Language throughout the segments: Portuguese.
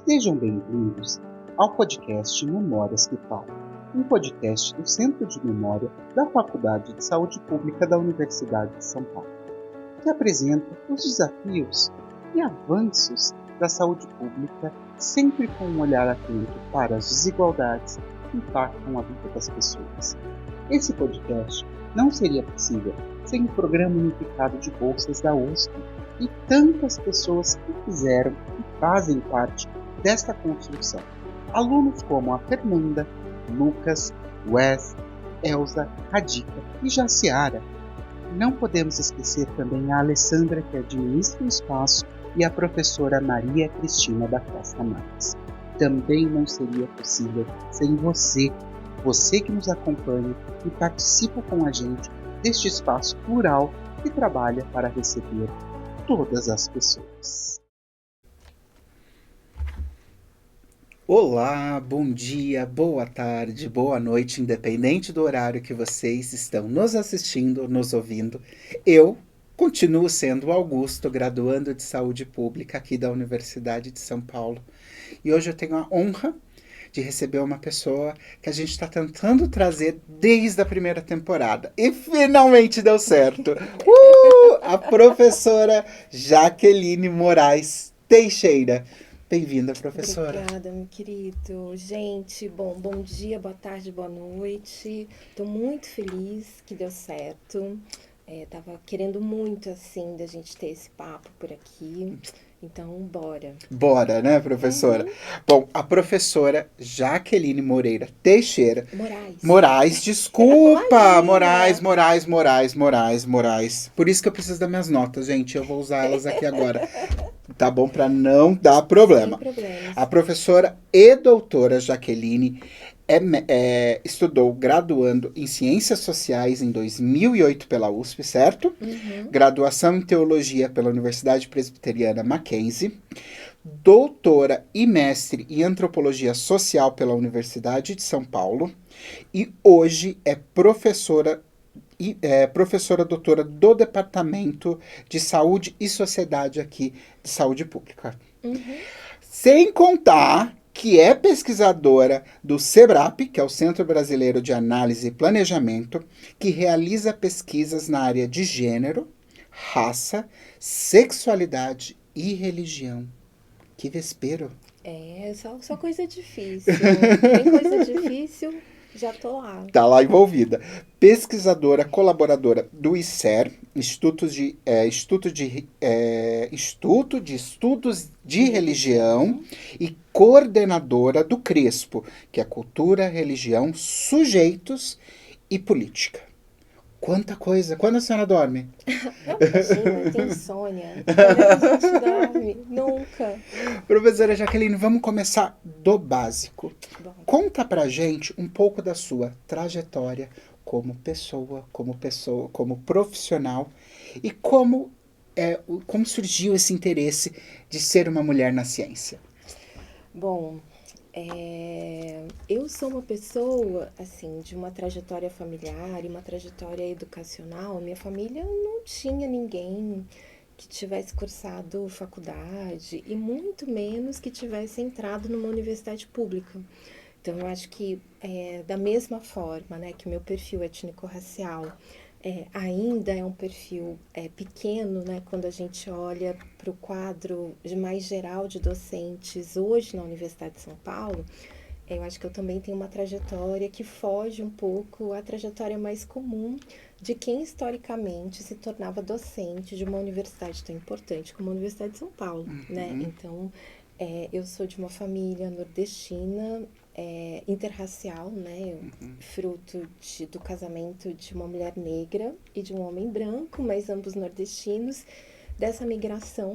Sejam bem-vindos ao podcast Memórias que Falam, um podcast do Centro de Memória da Faculdade de Saúde Pública da Universidade de São Paulo, que apresenta os desafios e avanços da saúde pública, sempre com um olhar atento para as desigualdades que impactam a vida das pessoas. Esse podcast não seria possível sem o Programa Unificado de Bolsas da USP e tantas pessoas que fizeram e fazem parte desta construção. Alunos como a Fernanda, Lucas, Wes, Elza, Radica e Jaciara. Não podemos esquecer também a Alessandra, que administra o espaço, e a professora Maria Cristina da Costa Marques. Também não seria possível sem você que nos acompanha e participa com a gente deste espaço plural que trabalha para receber todas as pessoas. Olá, bom dia, boa tarde, boa noite, independente do horário que vocês estão nos assistindo, nos ouvindo. Eu continuo sendo o Augusto, graduando de Saúde Pública aqui da Universidade de São Paulo. E hoje eu tenho a honra de receber uma pessoa que a gente está tentando trazer desde a primeira temporada. E finalmente deu certo! A professora Jaqueline Moraes Teixeira. Bem-vinda, professora. Obrigada, meu querido. Gente, bom dia, boa tarde, boa noite. Estou muito feliz que deu certo. Tava querendo muito, assim, da gente ter esse papo por aqui. Então, bora. Bora, né, professora? Bom, a professora Jaqueline Moreira Teixeira. Moraes, desculpa! Moraes. Por isso que eu preciso das minhas notas, gente. Eu vou usar elas aqui agora. Tá bom? Para não dar problema. Sem problemas. A professora e doutora Jaqueline estudou graduando em Ciências Sociais em 2008 pela USP, certo? Graduação em Teologia pela Universidade Presbiteriana Mackenzie. Doutora e mestre em Antropologia Social pela Universidade de São Paulo. E hoje é professora doutora do Departamento de Saúde e Sociedade aqui de Saúde Pública. Sem contar que é pesquisadora do SEBRAP, que é o Centro Brasileiro de Análise e Planejamento, que realiza pesquisas na área de gênero, raça, sexualidade e religião. Que vespero! Só coisa difícil. Tem coisa difícil, já tô lá. Tá lá envolvida. Pesquisadora, colaboradora do ICER, Instituto de Estudos de Religião, e coordenadora do CRESPO, que é Cultura, Religião, Sujeitos e Política. Quanta coisa! Quando a senhora dorme? Imagina, tem insônia. Quando é que a gente dorme? Nunca. Professora Jaqueline, vamos começar do básico. Bom. Conta pra gente um pouco da sua trajetória como pessoa, como profissional e como surgiu esse interesse de ser uma mulher na ciência. Bom, eu sou uma pessoa, assim, de uma trajetória familiar e uma trajetória educacional. Minha família não tinha ninguém que tivesse cursado faculdade e muito menos que tivesse entrado numa universidade pública. Então, eu acho que da mesma forma, né, que o meu perfil étnico-racial ainda é um perfil pequeno, né, quando a gente olha para o quadro mais geral de docentes hoje na Universidade de São Paulo, eu acho que eu também tenho uma trajetória que foge um pouco à trajetória mais comum de quem historicamente se tornava docente de uma universidade tão importante como a Universidade de São Paulo, né? Então, eu sou de uma família nordestina, interracial, né? Fruto do casamento de uma mulher negra e de um homem branco, mas ambos nordestinos, dessa migração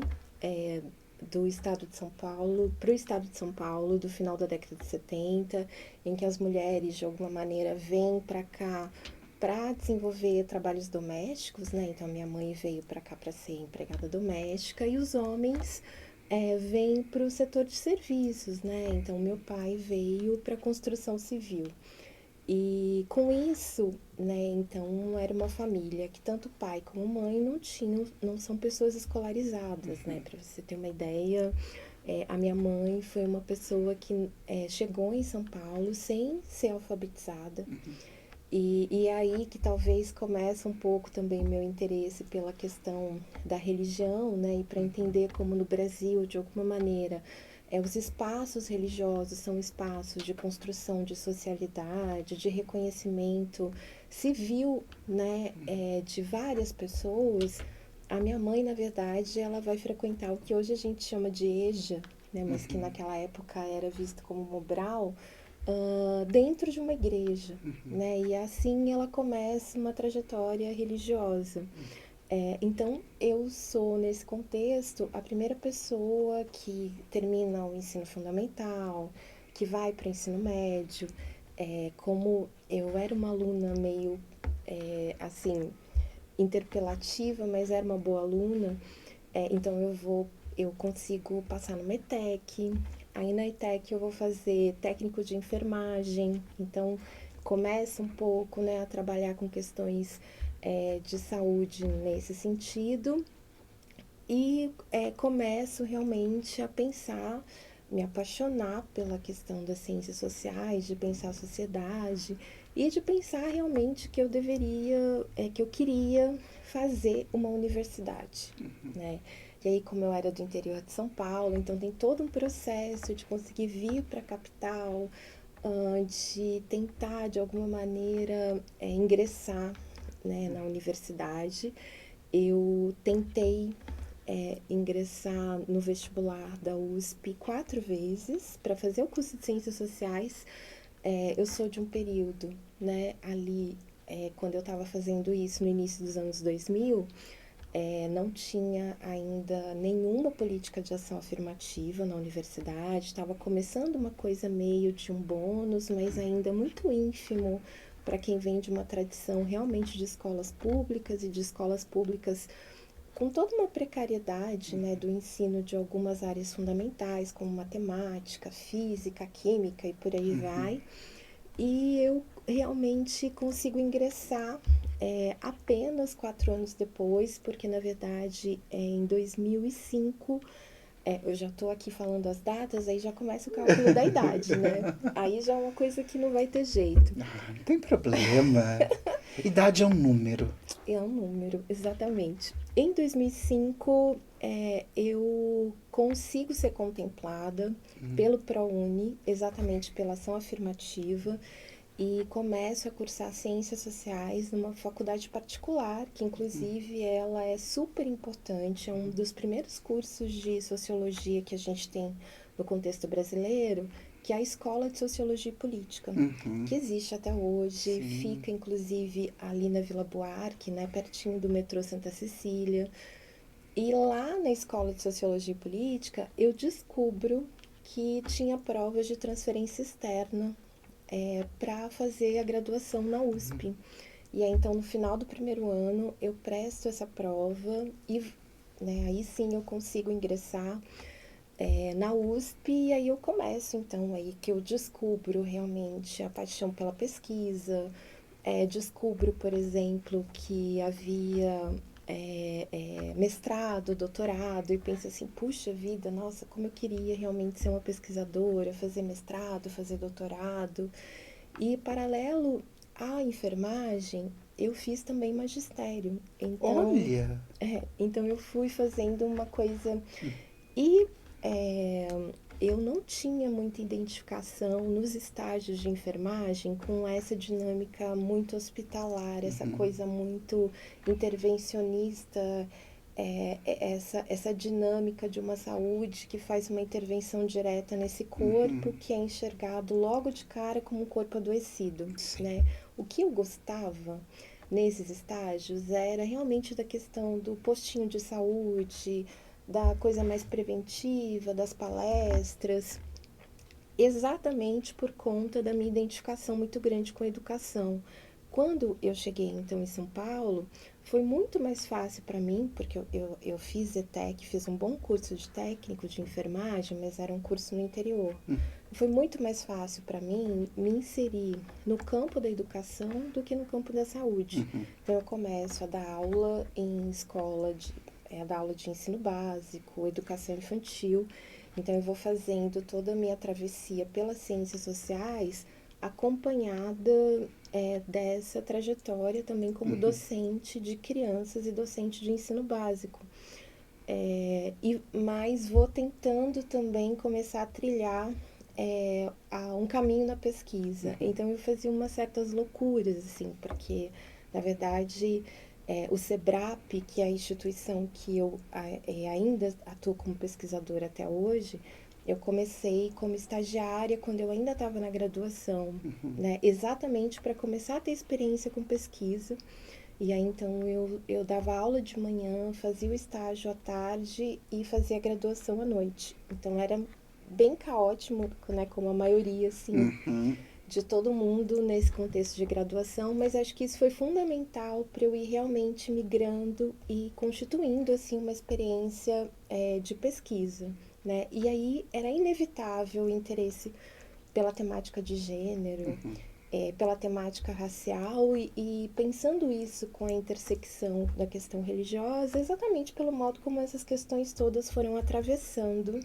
do estado de São Paulo para o estado de São Paulo, do final da década de 70, em que as mulheres, de alguma maneira, vêm para cá para desenvolver trabalhos domésticos, né? Então, minha mãe veio para cá para ser empregada doméstica e os homens vêm para o setor de serviços, né? Então, meu pai veio para a construção civil. E com isso, né, então era uma família que tanto pai como mãe não são pessoas escolarizadas, né? Para você ter uma ideia, A minha mãe foi uma pessoa que chegou em São Paulo sem ser alfabetizada. E aí que talvez comece um pouco também meu interesse pela questão da religião, né? E para entender como no Brasil, de alguma maneira, os espaços religiosos são espaços de construção de socialidade, de reconhecimento civil, né? De várias pessoas. A minha mãe, na verdade, ela vai frequentar o que hoje a gente chama de EJA, né? Mas que naquela época era visto como Mobral, dentro de uma igreja, né? E assim ela começa uma trajetória religiosa. Então, eu sou, nesse contexto, a primeira pessoa que termina o ensino fundamental, que vai para o ensino médio. Como eu era uma aluna meio, assim, interpelativa, mas era uma boa aluna, então eu consigo passar no METEC. Aí na ETEC eu vou fazer técnico de enfermagem, então começa um pouco, né, a trabalhar com questões de saúde nesse sentido e começo realmente a pensar, me apaixonar pela questão das ciências sociais, de pensar a sociedade e de pensar realmente que eu deveria, que eu queria fazer uma universidade, né? E aí, como eu era do interior de São Paulo, então tem todo um processo de conseguir vir para a capital, de tentar de alguma maneira ingressar, né, na universidade. Eu tentei ingressar no vestibular da USP 4 vezes para fazer o curso de Ciências Sociais. Eu sou de um período, né, ali, quando eu estava fazendo isso no início dos anos 2000, não tinha ainda nenhuma política de ação afirmativa na universidade, estava começando uma coisa meio de um bônus, mas ainda muito ínfimo para quem vem de uma tradição realmente de escolas públicas e de escolas públicas com toda uma precariedade, né, do ensino de algumas áreas fundamentais, como matemática, física, química e por aí vai. E eu realmente consigo ingressar apenas 4 anos depois, porque na verdade em 2005, eu já estou aqui falando as datas, aí já começa o cálculo da idade, né? Aí já é uma coisa que não vai ter jeito. Ah, não tem problema. Idade é um número. É um número, exatamente. Em 2005, eu consigo ser contemplada pelo ProUni, exatamente pela ação afirmativa, e começo a cursar Ciências Sociais numa faculdade particular, que inclusive ela é super importante, é um dos primeiros cursos de sociologia que a gente tem no contexto brasileiro, que é a Escola de Sociologia e Política, que existe até hoje, Sim. fica inclusive ali na Vila Buarque, né, pertinho do metrô Santa Cecília. E lá na Escola de Sociologia e Política, eu descubro que tinha provas de transferência externa para fazer a graduação na USP. E aí, então, no final do primeiro ano, eu presto essa prova e, né, aí sim eu consigo ingressar na USP e aí eu começo, então, aí que eu descubro realmente a paixão pela pesquisa, descubro, por exemplo, que havia mestrado, doutorado, e penso assim, puxa vida, nossa, como eu queria realmente ser uma pesquisadora, fazer mestrado, fazer doutorado. E paralelo à enfermagem, eu fiz também magistério. Olha. Então eu fui fazendo uma coisa e é, eu não tinha muita identificação nos estágios de enfermagem com essa dinâmica muito hospitalar, essa coisa muito intervencionista, essa dinâmica de uma saúde que faz uma intervenção direta nesse corpo que é enxergado logo de cara como um corpo adoecido, Sim. né? O que eu gostava nesses estágios era realmente da questão do postinho de saúde, da coisa mais preventiva, das palestras, exatamente por conta da minha identificação muito grande com a educação. Quando eu cheguei então em São Paulo, foi muito mais fácil para mim, porque eu fiz ETEC, fiz um bom curso de técnico de enfermagem, mas era um curso no interior. Foi muito mais fácil para mim me inserir no campo da educação do que no campo da saúde. Então eu começo a dar aula em escola, a dar aula de ensino básico, educação infantil, Então, eu vou fazendo toda a minha travessia pelas ciências sociais, acompanhada dessa trajetória também como docente de crianças e docente de ensino básico. Mas vou tentando também começar a trilhar um caminho na pesquisa. Então eu fazia umas certas loucuras, assim, porque, na verdade, o SEBRAP, que é a instituição que eu ainda atuo como pesquisadora até hoje, eu comecei como estagiária quando eu ainda estava na graduação, né? Exatamente para começar a ter experiência com pesquisa. E aí, então, eu dava aula de manhã, fazia o estágio à tarde e fazia a graduação à noite. Então, era bem caótico, né, como a maioria, assim, de todo mundo nesse contexto de graduação, mas acho que isso foi fundamental para eu ir realmente migrando e constituindo, assim, uma experiência de pesquisa, né? E aí, era inevitável o interesse pela temática de gênero, pela temática racial e pensando isso com a intersecção da questão religiosa, exatamente pelo modo como essas questões todas foram atravessando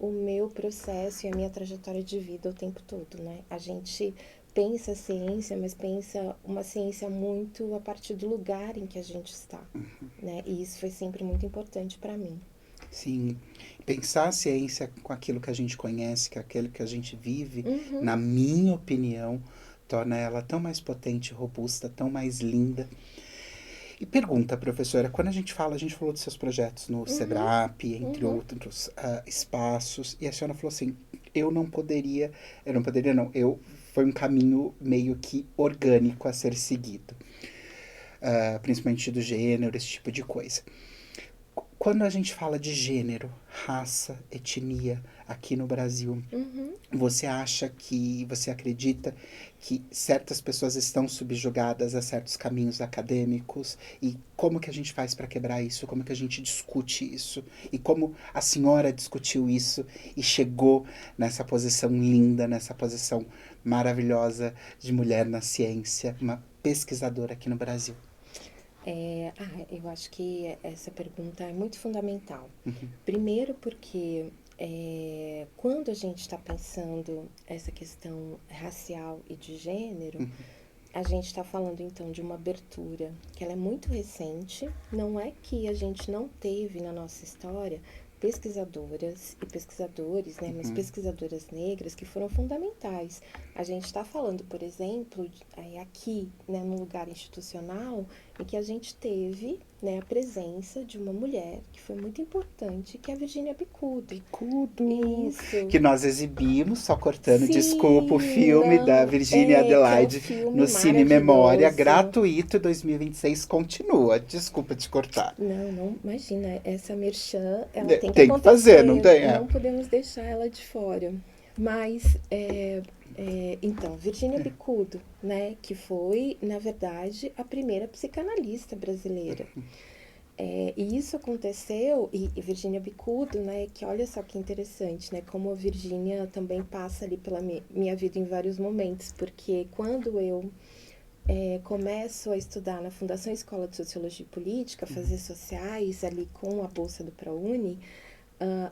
o meu processo e a minha trajetória de vida o tempo todo, né? A gente pensa ciência, mas pensa uma ciência muito a partir do lugar em que a gente está, né? E isso foi sempre muito importante para mim. Sim, pensar a ciência com aquilo que a gente conhece, com aquilo que a gente vive, Uhum, na minha opinião, torna ela tão mais potente, robusta, tão mais linda. E pergunta, professora, quando a gente falou dos seus projetos no uhum, SEBRAP, entre uhum, outros espaços, e a senhora falou assim, eu não poderia não, foi um caminho meio que orgânico a ser seguido, principalmente do gênero, esse tipo de coisa. Quando a gente fala de gênero, raça, etnia aqui no Brasil, uhum. você acredita que certas pessoas estão subjugadas a certos caminhos acadêmicos? E como que a gente faz para quebrar isso? Como que a gente discute isso? E como a senhora discutiu isso e chegou nessa posição linda, nessa posição maravilhosa de mulher na ciência, uma pesquisadora aqui no Brasil? Eu acho que essa pergunta é muito fundamental. Primeiro porque quando a gente está pensando essa questão racial e de gênero, a gente está falando então de uma abertura que ela é muito recente. Não é que a gente não teve na nossa história pesquisadoras e pesquisadores, né, mas pesquisadoras negras que foram fundamentais. A gente está falando, por exemplo, aqui, né, num lugar institucional, em que a gente teve, né, a presença de uma mulher que foi muito importante, que é a Virginia Bicudo. Bicudo! Isso. Que nós exibimos, só cortando, desculpa, o Sim, filme da não, Virginia que é um Adelaide filme no Cine Memória, maravilhoso. gratuito, 2026, continua. Desculpa te cortar. Não, não, imagina, essa merchan, ela tem que Tem que fazer, não acontecer, tem? É. não podemos deixar ela de fora. Mas, então, Virginia Bicudo, né, que foi, na verdade, a primeira psicanalista brasileira. E isso aconteceu, e Virginia Bicudo, né, que olha só que interessante, né, como a Virginia também passa ali pela minha vida em vários momentos, porque quando eu começo a estudar na Fundação Escola de Sociologia e Política, fazer sociais ali com a bolsa do ProUni,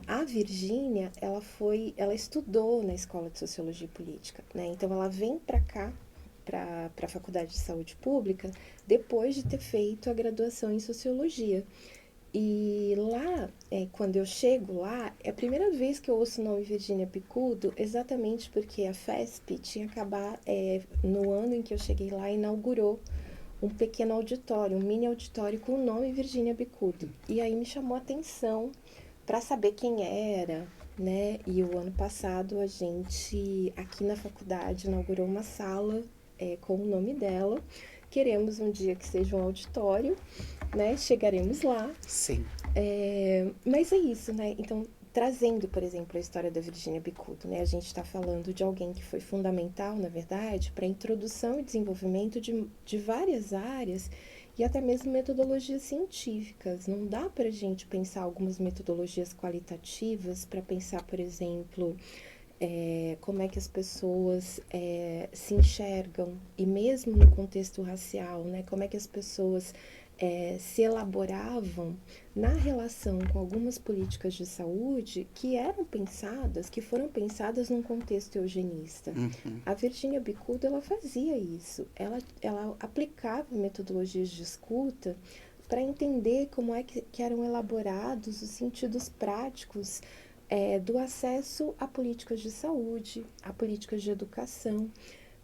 a Virgínia, ela estudou na Escola de Sociologia e Política, né? Então ela vem para cá, para a Faculdade de Saúde Pública, depois de ter feito a graduação em Sociologia. E lá, quando eu chego lá, é a primeira vez que eu ouço o nome Virgínia Bicudo, exatamente porque a FESP tinha acabado, no ano em que eu cheguei lá, inaugurou um pequeno auditório, um mini auditório com o nome Virgínia Bicudo. E aí me chamou a atenção para saber quem era, né? E o ano passado a gente, aqui na faculdade, inaugurou uma sala com o nome dela. Queremos um dia que seja um auditório, né? Chegaremos lá. Sim. Mas é isso, né? Então, trazendo, por exemplo, a história da Virginia Bicudo, né? A gente está falando de alguém que foi fundamental, na verdade, para a introdução e desenvolvimento de várias áreas e até mesmo metodologias científicas. Não dá para a gente pensar algumas metodologias qualitativas para pensar, por exemplo, como é que as pessoas se enxergam, e mesmo no contexto racial, né? Como é que as pessoas se elaboravam na relação com algumas políticas de saúde que foram pensadas num contexto eugenista. Uhum. A Virginia Bicudo, ela fazia isso. Ela aplicava metodologias de escuta para entender como é que eram elaborados os sentidos práticos do acesso a políticas de saúde, a políticas de educação.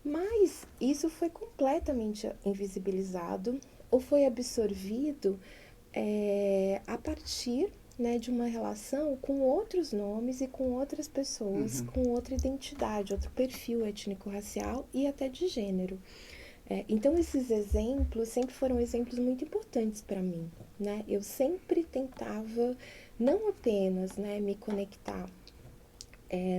Mas isso foi completamente invisibilizado ou foi absorvido a partir, né, de uma relação com outros nomes e com outras pessoas, Uhum. com outra identidade, outro perfil étnico-racial e até de gênero. Então, esses exemplos sempre foram exemplos muito importantes para mim. Né? Eu sempre tentava não apenas, né, me conectar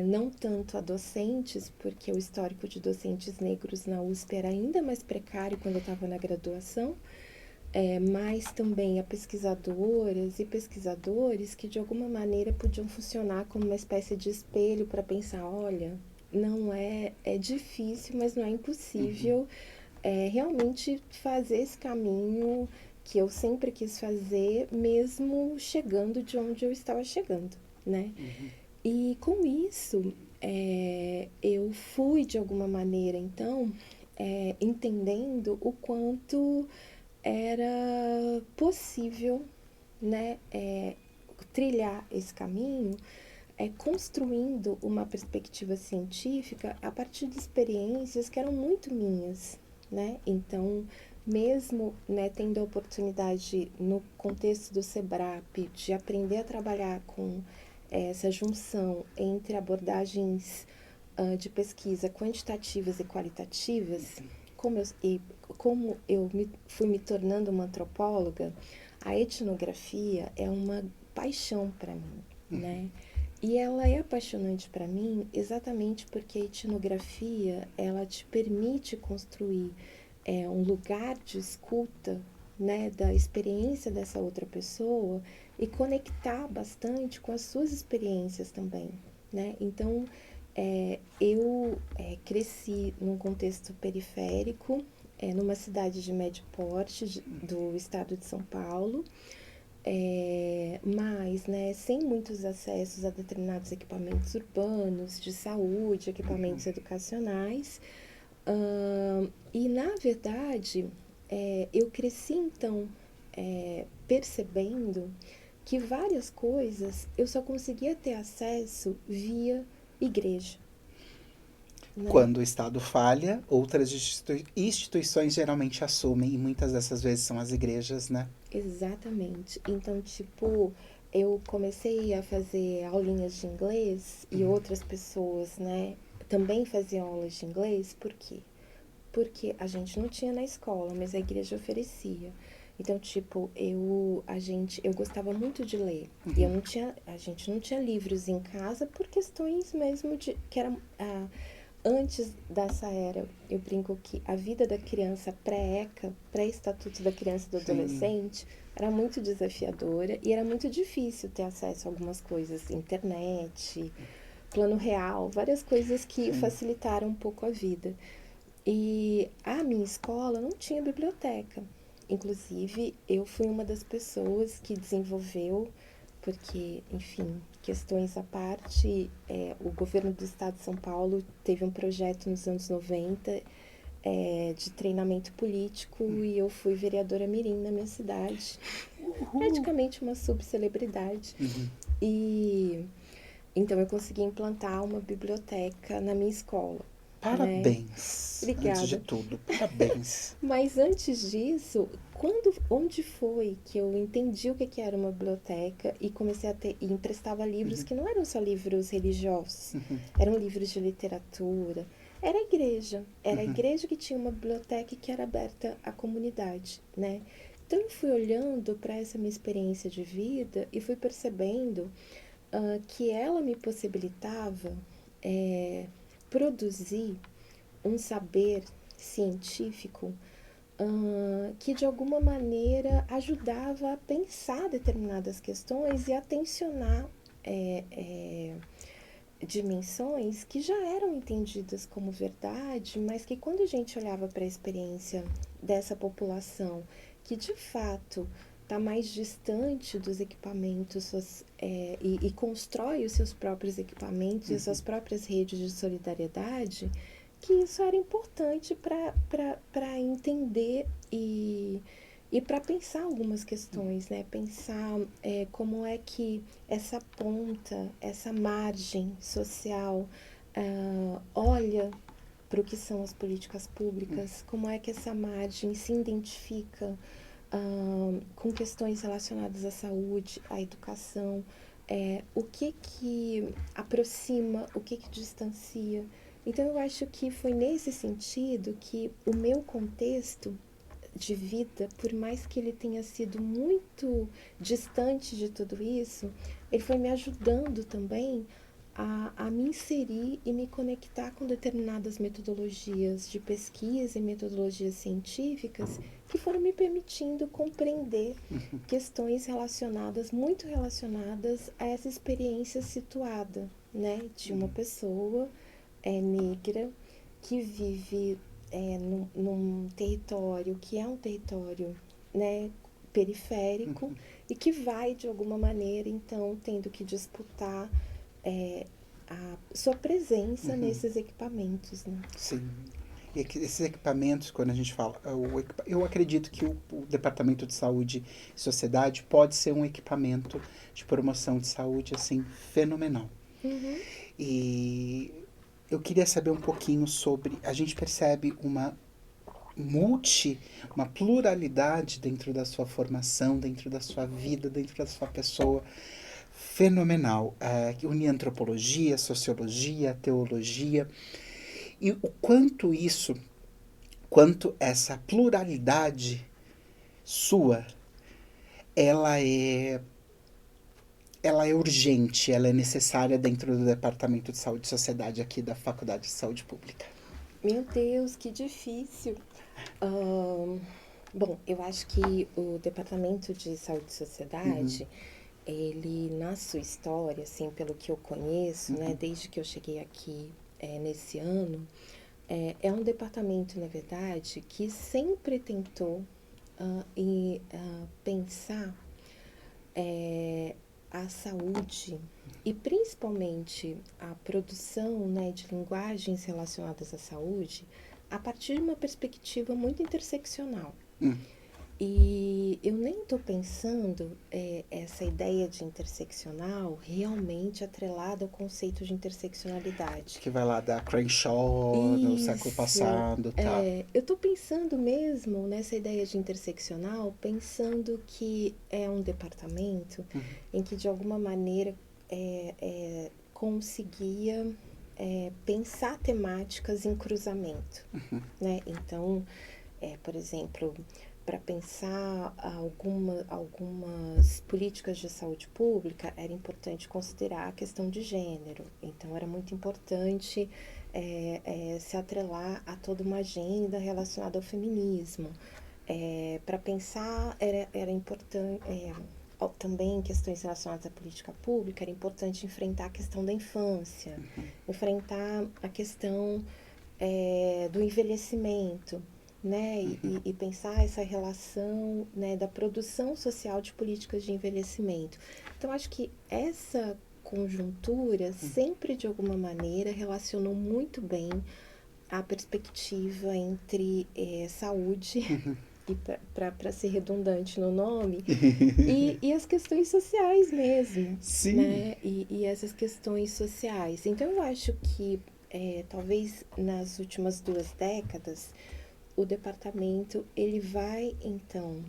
não tanto a docentes, porque o histórico de docentes negros na USP era ainda mais precário quando eu estava na graduação, mas também a pesquisadoras e pesquisadores que de alguma maneira podiam funcionar como uma espécie de espelho para pensar, olha, não é difícil, mas não é impossível realmente fazer esse caminho que eu sempre quis fazer, mesmo chegando de onde eu estava chegando, né? Uhum. E com isso, eu fui de alguma maneira, então, entendendo o quanto era possível, né, trilhar esse caminho, construindo uma perspectiva científica a partir de experiências que eram muito minhas, né? Então, mesmo, né, tendo a oportunidade no contexto do SEBRAP de aprender a trabalhar com essa junção entre abordagens de pesquisa quantitativas e qualitativas, como eu fui me tornando uma antropóloga, a etnografia é uma paixão para mim, né? E ela é apaixonante para mim exatamente porque a etnografia ela te permite construir um lugar de escuta, né, da experiência dessa outra pessoa e conectar bastante com as suas experiências também, né? Então, eu cresci num contexto periférico, numa cidade de médio porte do estado de São Paulo, mas né, sem muitos acessos a determinados equipamentos urbanos, de saúde, equipamentos educacionais. E, na verdade, eu cresci, então, percebendo que várias coisas eu só conseguia ter acesso via igreja. Né? Quando o Estado falha, outras instituições geralmente assumem, e muitas dessas vezes são as igrejas, né? Exatamente. Então, tipo, eu comecei a fazer aulinhas de inglês e outras pessoas, né, também faziam aulas de inglês, por quê? Porque a gente não tinha na escola, mas a igreja oferecia. Então, tipo, eu gostava muito de ler. E a gente não tinha livros em casa por questões mesmo de que era antes dessa era, eu brinco que a vida da criança pré-ECA, pré-estatuto da criança e do Sim. adolescente, era muito desafiadora e era muito difícil ter acesso a algumas coisas, internet, plano real, várias coisas que Sim. facilitaram um pouco a vida. E a minha escola não tinha biblioteca. Inclusive, eu fui uma das pessoas que desenvolveu, porque, enfim, questões à parte, o governo do estado de São Paulo teve um projeto nos anos 90 de treinamento político e eu fui vereadora mirim na minha cidade. Praticamente uma subcelebridade. E então eu consegui implantar uma biblioteca na minha escola. Né? Parabéns, antes de Obrigada. tudo, parabéns. Mas antes disso, onde foi que eu entendi o que era uma biblioteca e comecei a ter e emprestava livros que não eram só livros religiosos, eram livros de literatura. Era a igreja que tinha uma biblioteca que era aberta à comunidade, né? Então eu fui olhando para essa minha experiência de vida e fui percebendo que ela me possibilitava produzir um saber científico que de alguma maneira ajudava a pensar determinadas questões e a tensionar dimensões que já eram entendidas como verdade, mas que quando a gente olhava para a experiência dessa população que de fato está mais distante dos equipamentos e constrói os seus próprios equipamentos e as suas próprias redes de solidariedade, que isso era importante para entender e para pensar algumas questões, né? Pensar como é que essa ponta, essa margem social olha para o que são as políticas públicas, como é que essa margem se identifica com questões relacionadas à saúde, à educação, o que aproxima, o que distancia. Então, eu acho que foi nesse sentido que o meu contexto de vida, por mais que ele tenha sido muito distante de tudo isso, ele foi me ajudando também a me inserir e me conectar com determinadas metodologias de pesquisa e metodologias científicas que foram me permitindo compreender questões relacionadas, muito relacionadas a essa experiência situada, né, de uma pessoa negra que vive num território que é um território, né, periférico e que vai, de alguma maneira, então, tendo que disputar a sua presença nesses equipamentos, né? Sim. E esses equipamentos, quando a gente fala, eu acredito que o Departamento de Saúde e Sociedade pode ser um equipamento de promoção de saúde, assim, fenomenal. Uhum. E eu queria saber um pouquinho sobre, a gente percebe uma pluralidade dentro da sua formação, dentro da sua vida, dentro da sua pessoa, fenomenal. Que une antropologia, sociologia, teologia. E o quanto essa pluralidade sua, ela é urgente, ela é necessária dentro do Departamento de Saúde e Sociedade aqui da Faculdade de Saúde Pública. Meu Deus, que difícil. Bom, eu acho que o Departamento de Saúde e Sociedade, ele, na sua história, assim, pelo que eu conheço, né, desde que eu cheguei aqui nesse ano, é um departamento, na verdade, que sempre tentou pensar a saúde e principalmente a produção, né, de linguagens relacionadas à saúde a partir de uma perspectiva muito interseccional. E eu nem estou pensando essa ideia de interseccional realmente atrelada ao conceito de interseccionalidade. Que vai lá da Crenshaw no século passado, tá? Eu estou pensando mesmo nessa ideia de interseccional, pensando que é um departamento em que, de alguma maneira, conseguia pensar temáticas em cruzamento, né? Então, por exemplo, para pensar algumas políticas de saúde pública, era importante considerar a questão de gênero. Então, era muito importante se atrelar a toda uma agenda relacionada ao feminismo. Para pensar, era importante... também em questões relacionadas à política pública, era importante enfrentar a questão da infância, enfrentar a questão do envelhecimento, né? E pensar essa relação, né, da produção social de políticas de envelhecimento. Então, acho que essa conjuntura sempre, de alguma maneira, relacionou muito bem a perspectiva entre saúde, e para ser redundante no nome, e as questões sociais mesmo. Sim. Né? E essas questões sociais. Então, eu acho que, talvez nas últimas 2 décadas, o departamento ele vai, então,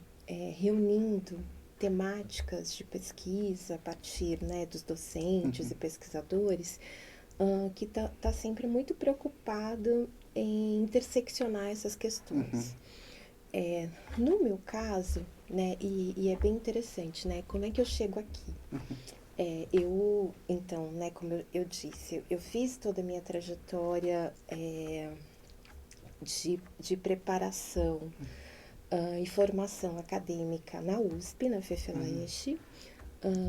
reunindo temáticas de pesquisa a partir, né, dos docentes e pesquisadores, que tá sempre muito preocupado em interseccionar essas questões. No meu caso, né, e é bem interessante, né, como é que eu chego aqui? Então, né, como eu disse, eu fiz toda a minha trajetória de preparação e formação acadêmica na USP, na FEFELAESH,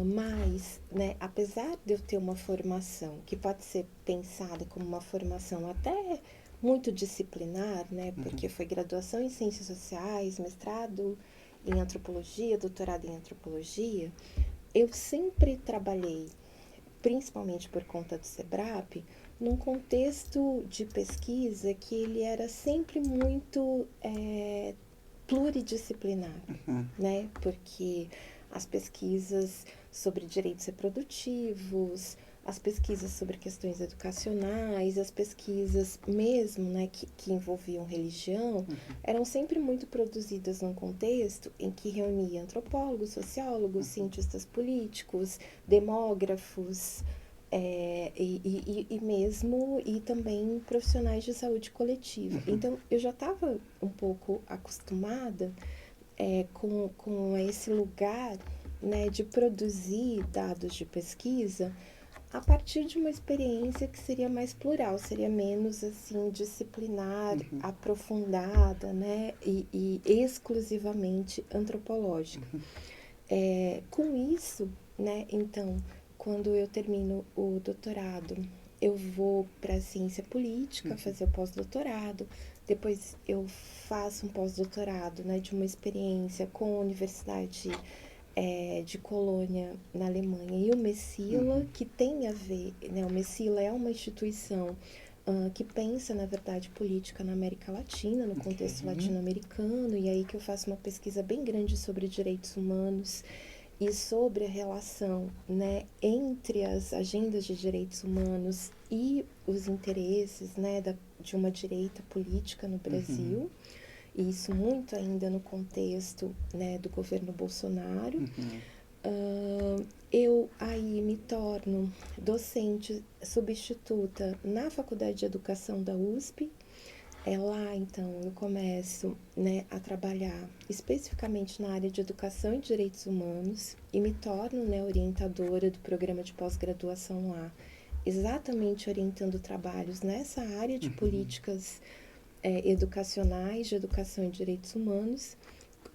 mas, né, apesar de eu ter uma formação que pode ser pensada como uma formação até muito disciplinar, né, porque foi graduação em Ciências Sociais, mestrado em antropologia, doutorado em antropologia, eu sempre trabalhei, principalmente por conta do SEBRAP, num contexto de pesquisa que ele era sempre muito pluridisciplinar, né? Porque as pesquisas sobre direitos reprodutivos, as pesquisas sobre questões educacionais, as pesquisas mesmo, né, que envolviam religião, eram sempre muito produzidas num contexto em que reunia antropólogos, sociólogos, cientistas políticos, demógrafos, e também profissionais de saúde coletiva. Então, eu já estava um pouco acostumada com esse lugar, né, de produzir dados de pesquisa a partir de uma experiência que seria mais plural, seria menos assim disciplinar, aprofundada, né, e exclusivamente antropológica. Com isso, né, então, quando eu termino o doutorado, eu vou para a ciência política fazer o pós-doutorado. Depois eu faço um pós-doutorado, né, de uma experiência com a Universidade de Colônia, na Alemanha, e o Messila, que tem a ver, né, o Messila é uma instituição que pensa, na verdade, política na América Latina, no contexto latino-americano, e aí que eu faço uma pesquisa bem grande sobre direitos humanos e sobre a relação, né, entre as agendas de direitos humanos e os interesses, né, de uma direita política no Brasil. E isso muito ainda no contexto, né, do governo Bolsonaro. Eu aí me torno docente substituta na Faculdade de Educação da USP. Lá, então, eu começo, né, a trabalhar especificamente na área de educação e direitos humanos e me torno, né, orientadora do programa de pós-graduação lá, exatamente orientando trabalhos nessa área de políticas educacionais, de educação e direitos humanos.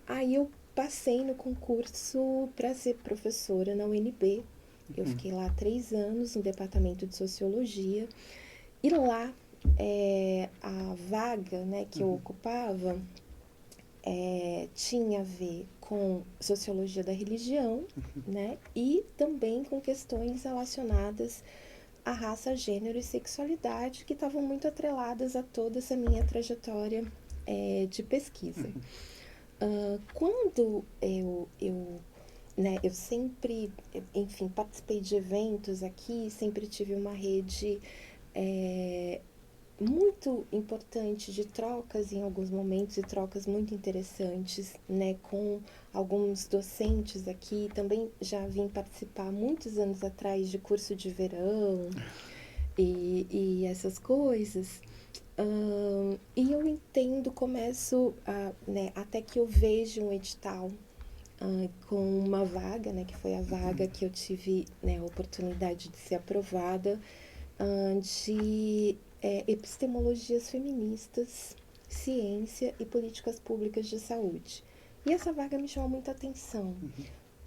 Aí eu passei no concurso para ser professora na UNB. Eu fiquei lá 3 anos no departamento de sociologia e lá a vaga, né, que eu ocupava tinha a ver com sociologia da religião, né, e também com questões relacionadas à raça, gênero e sexualidade, que estavam muito atreladas a toda essa minha trajetória de pesquisa. Quando né, eu sempre, enfim, participei de eventos aqui, sempre tive uma rede muito importante de trocas em alguns momentos e trocas muito interessantes, né, com alguns docentes aqui. Também já vim participar muitos anos atrás de curso de verão e essas coisas. E eu entendo, começo né, até que eu vejo um edital com uma vaga, né, que foi a vaga que eu tive, né, a oportunidade de ser aprovada, de epistemologias feministas, ciência e políticas públicas de saúde. E essa vaga me chamou muita atenção,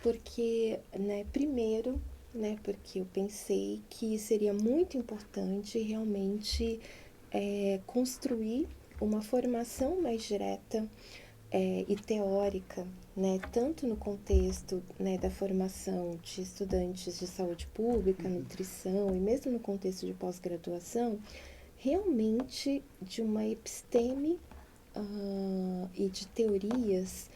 porque, né, primeiro, né, porque eu pensei que seria muito importante realmente construir uma formação mais direta e teórica, né, tanto no contexto, né, da formação de estudantes de saúde pública, nutrição, e mesmo no contexto de pós-graduação, realmente de uma episteme e de teorias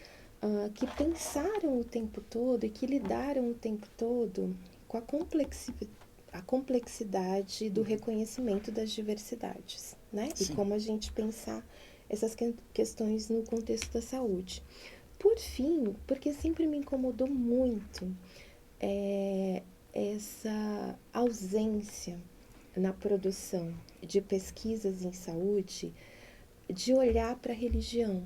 que pensaram o tempo todo e que lidaram o tempo todo com a complexidade do reconhecimento das diversidades, né? E como a gente pensar essas questões no contexto da saúde. Por fim, porque sempre me incomodou muito essa ausência na produção de pesquisas em saúde de olhar para a religião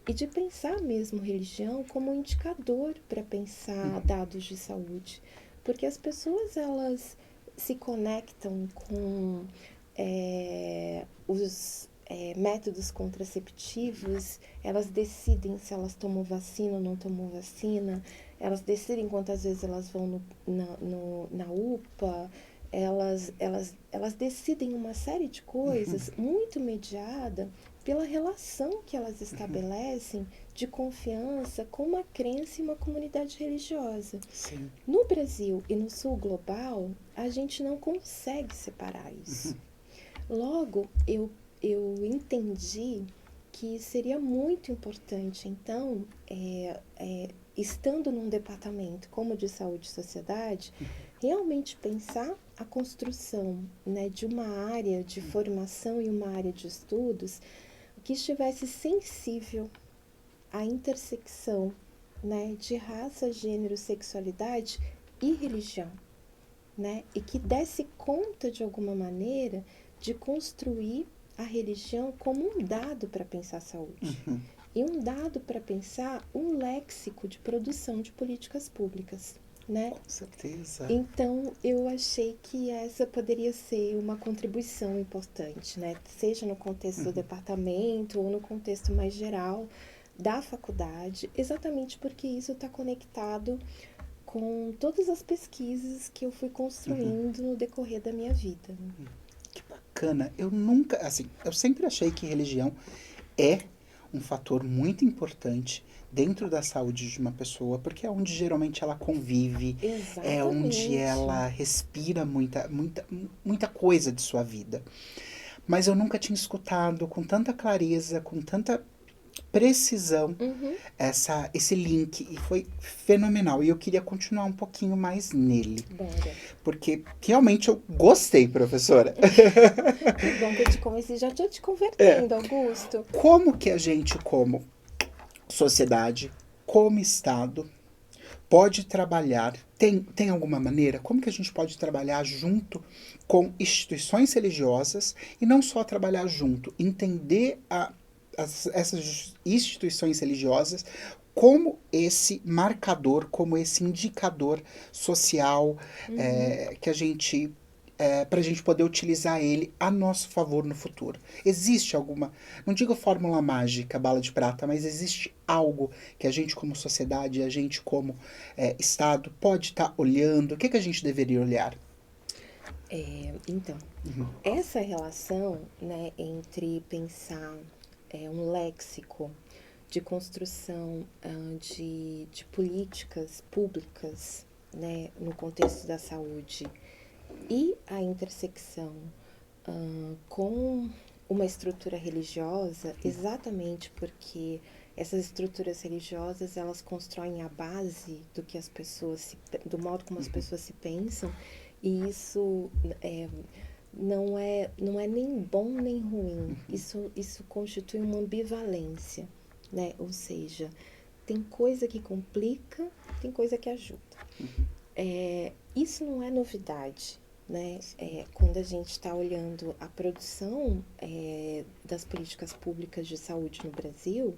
e de pensar mesmo religião como um indicador para pensar dados de saúde, porque as pessoas elas se conectam com os métodos contraceptivos, elas decidem se elas tomam vacina ou não tomam vacina, elas decidem quantas vezes elas vão na UPA, elas decidem uma série de coisas muito mediada pela relação que elas estabelecem de confiança com uma crença e uma comunidade religiosa. Sim. No Brasil e no sul global, a gente não consegue separar isso. Logo, eu entendi que seria muito importante, então, estando num departamento como o de saúde e sociedade, realmente pensar a construção, né, de uma área de formação e uma área de estudos que estivesse sensível à intersecção, né, de raça, gênero, sexualidade e religião, né, e que desse conta de alguma maneira de construir a religião como um dado para pensar a saúde e um dado para pensar um léxico de produção de políticas públicas, né? Com certeza. Então, eu achei que essa poderia ser uma contribuição importante, né? Seja no contexto do departamento ou no contexto mais geral da faculdade, exatamente porque isso está conectado com todas as pesquisas que eu fui construindo no decorrer da minha vida. Que bacana. Eu nunca, assim, eu sempre achei que religião é um fator muito importante dentro da saúde de uma pessoa, porque é onde geralmente ela convive, é onde Exatamente. ela respira muita coisa de sua vida. Mas eu nunca tinha escutado com tanta clareza, com tanta precisão esse link, e foi fenomenal. E eu queria continuar um pouquinho mais nele, Bora. porque realmente eu gostei, professora. Que bom que eu te convenci. Já estou te convertendo, Augusto. Como que a gente, como sociedade, como Estado, pode trabalhar, tem alguma maneira, como que a gente pode trabalhar junto com instituições religiosas, e não só trabalhar junto, entender essas instituições religiosas como esse marcador, como esse indicador social, que a gente para a gente poder utilizar ele a nosso favor no futuro. Existe alguma, não digo fórmula mágica, bala de prata, mas existe algo que a gente como sociedade, a gente como Estado pode estar olhando? O que a gente deveria olhar? Então, essa relação, né, entre pensar um léxico de construção de políticas públicas, né, no contexto da saúde e a intersecção com uma estrutura religiosa, exatamente porque essas estruturas religiosas elas constroem a base do que as pessoas do modo como as pessoas se pensam, e isso não é nem bom nem ruim. Isso constitui uma ambivalência, né? Ou seja, tem coisa que complica, tem coisa que ajuda. Isso não é novidade, né? Quando a gente está olhando a produção das políticas públicas de saúde no Brasil,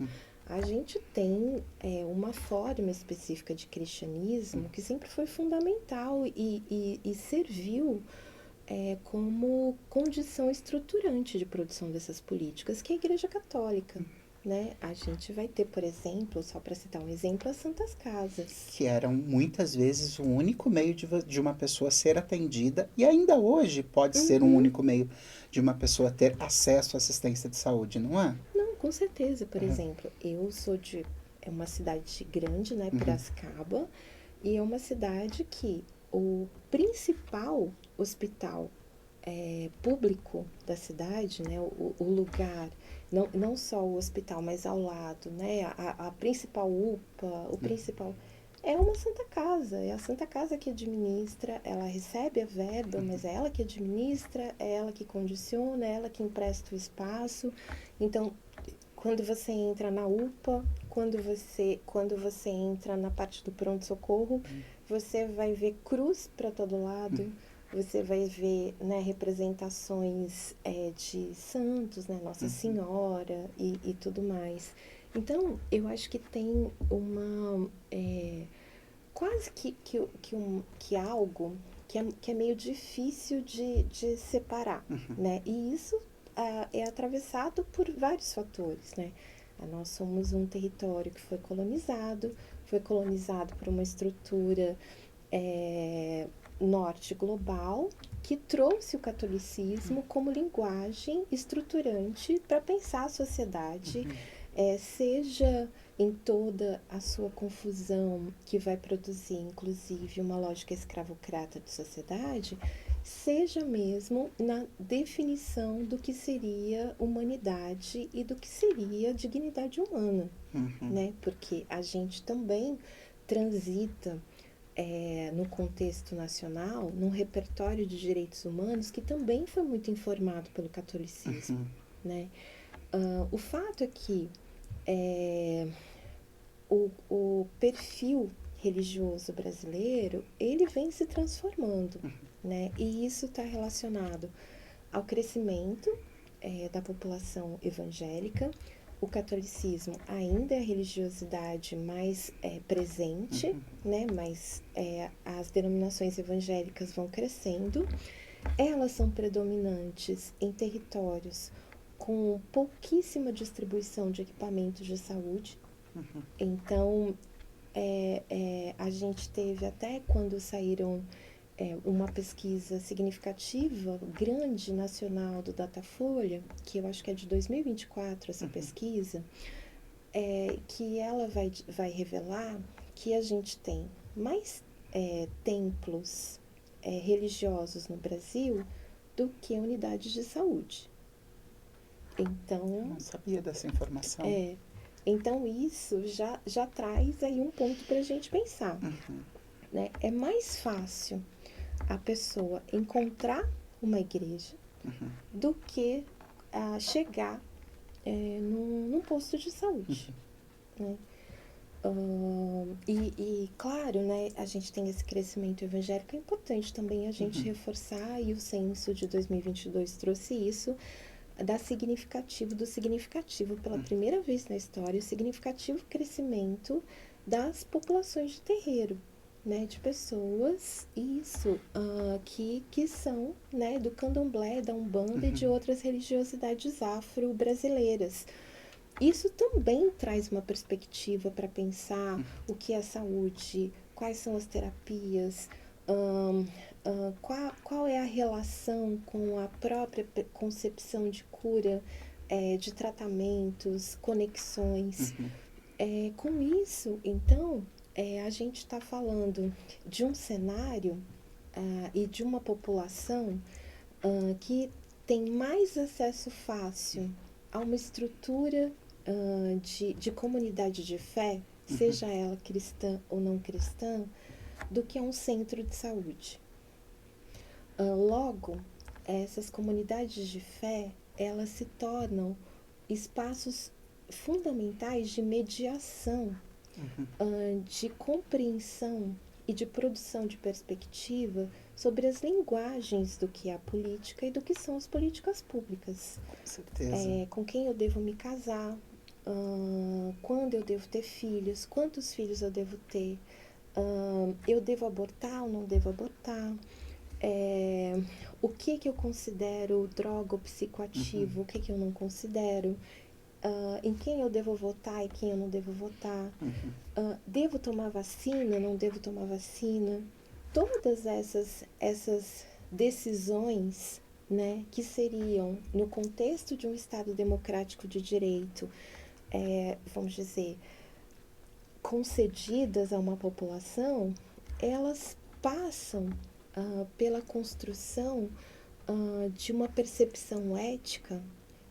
a gente tem uma forma específica de cristianismo que sempre foi fundamental e serviu como condição estruturante de produção dessas políticas, que é a Igreja Católica. Né? A gente vai ter, por exemplo, só para citar um exemplo, as Santas Casas. Que eram muitas vezes o único meio de uma pessoa ser atendida, e ainda hoje pode ser um único meio de uma pessoa ter acesso à assistência de saúde, não é? Não, com certeza. Por exemplo, eu sou de uma cidade grande, né, Piracicaba, e é uma cidade que o principal hospital público da cidade, né, o lugar, não só o hospital, mas ao lado, né, a principal UPA, o principal é uma Santa Casa, é a Santa Casa que administra, ela recebe a verba, mas é ela que administra, é ela que condiciona, é ela que empresta o espaço. Então, quando você entra na UPA, quando você entra na parte do pronto-socorro, você vai ver cruz para todo lado, você vai ver, né, representações de santos, né, Nossa Senhora e tudo mais. Então, eu acho que tem uma quase que algo que é meio difícil de separar, né? E isso é atravessado por vários fatores, né? Nós somos um território que foi colonizado por uma estrutura norte global que trouxe o catolicismo como linguagem estruturante para pensar a sociedade, seja em toda a sua confusão que vai produzir, inclusive, uma lógica escravocrata de sociedade, seja mesmo na definição do que seria humanidade e do que seria dignidade humana, né? Porque a gente também transita no contexto nacional, num repertório de direitos humanos que também foi muito informado pelo catolicismo, né? O fato é que o perfil religioso brasileiro, ele vem se transformando, né? E isso está relacionado ao crescimento da população evangélica. O catolicismo ainda é a religiosidade mais presente, né? Mas as denominações evangélicas vão crescendo. Elas são predominantes em territórios com pouquíssima distribuição de equipamentos de saúde. Então, a gente teve até quando saíram uma pesquisa significativa, grande, nacional do Datafolha, que eu acho que é de 2024 essa pesquisa, que ela vai revelar que a gente tem mais templos religiosos no Brasil do que unidades de saúde. Então, Eu não sabia dessa informação. Então isso já traz aí um ponto para a gente pensar. Né? É mais fácil a pessoa encontrar uma igreja do que chegar num posto de saúde. Né? E claro, né, a gente tem esse crescimento evangélico, é importante também a gente reforçar, e o censo de 2022 trouxe isso, do significativo, pela primeira vez na história, o significativo crescimento das populações de terreiro, né, de pessoas, que são, né, do candomblé, da umbanda e de outras religiosidades afro-brasileiras. Isso também traz uma perspectiva para pensar o que é saúde, quais são as terapias, qual é a relação com a própria concepção de cura, de tratamentos, conexões. Com isso, então, a gente está falando de um cenário e de uma população que tem mais acesso fácil a uma estrutura de comunidade de fé, seja ela cristã ou não cristã, do que a um centro de saúde. Logo, essas comunidades de fé, elas se tornam espaços fundamentais de mediação, de compreensão e de produção de perspectiva sobre as linguagens do que é a política e do que são as políticas públicas. Com certeza. Com quem eu devo me casar, quando eu devo ter filhos, quantos filhos eu devo ter, eu devo abortar ou não devo abortar, o que eu considero droga ou psicoativo, o que eu não considero, em quem eu devo votar e quem eu não devo votar, devo tomar vacina, não devo tomar vacina. Todas essas decisões, né, que seriam, no contexto de um Estado democrático de direito, vamos dizer, concedidas a uma população, elas passam pela construção de uma percepção ética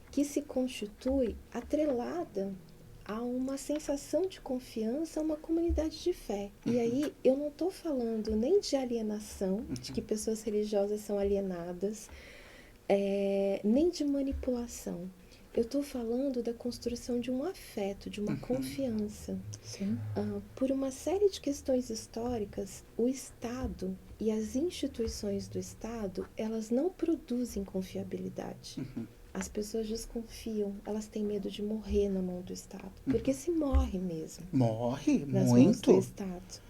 que se constitui atrelada a uma sensação de confiança a uma comunidade de fé. E aí eu não estou falando nem de alienação, de que pessoas religiosas são alienadas, nem de manipulação. Eu estou falando da construção de um afeto, de uma confiança. Sim. Por uma série de questões históricas, o Estado e as instituições do Estado, elas não produzem confiabilidade. As pessoas desconfiam, elas têm medo de morrer na mão do Estado. Porque se morre mesmo. Morre Nas mãos do muito. Estado.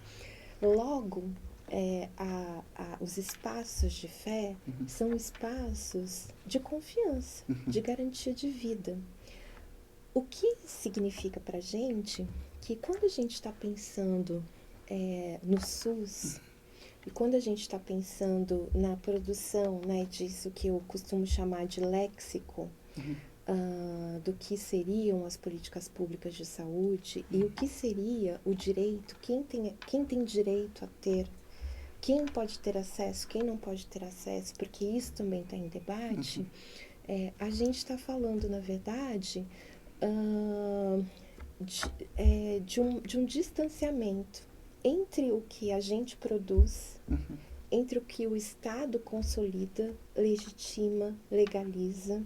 Logo, os espaços de fé são espaços de confiança, de garantia de vida. O que significa para a gente que quando a gente está pensando no SUS, E quando a gente está pensando na produção, né, disso que eu costumo chamar de léxico, do que seriam as políticas públicas de saúde e o que seria o direito, quem tem direito a ter, quem pode ter acesso, quem não pode ter acesso, porque isso também está em debate, a gente está falando, na verdade, de um distanciamento entre o que a gente produz, entre o que o Estado consolida, legitima, legaliza,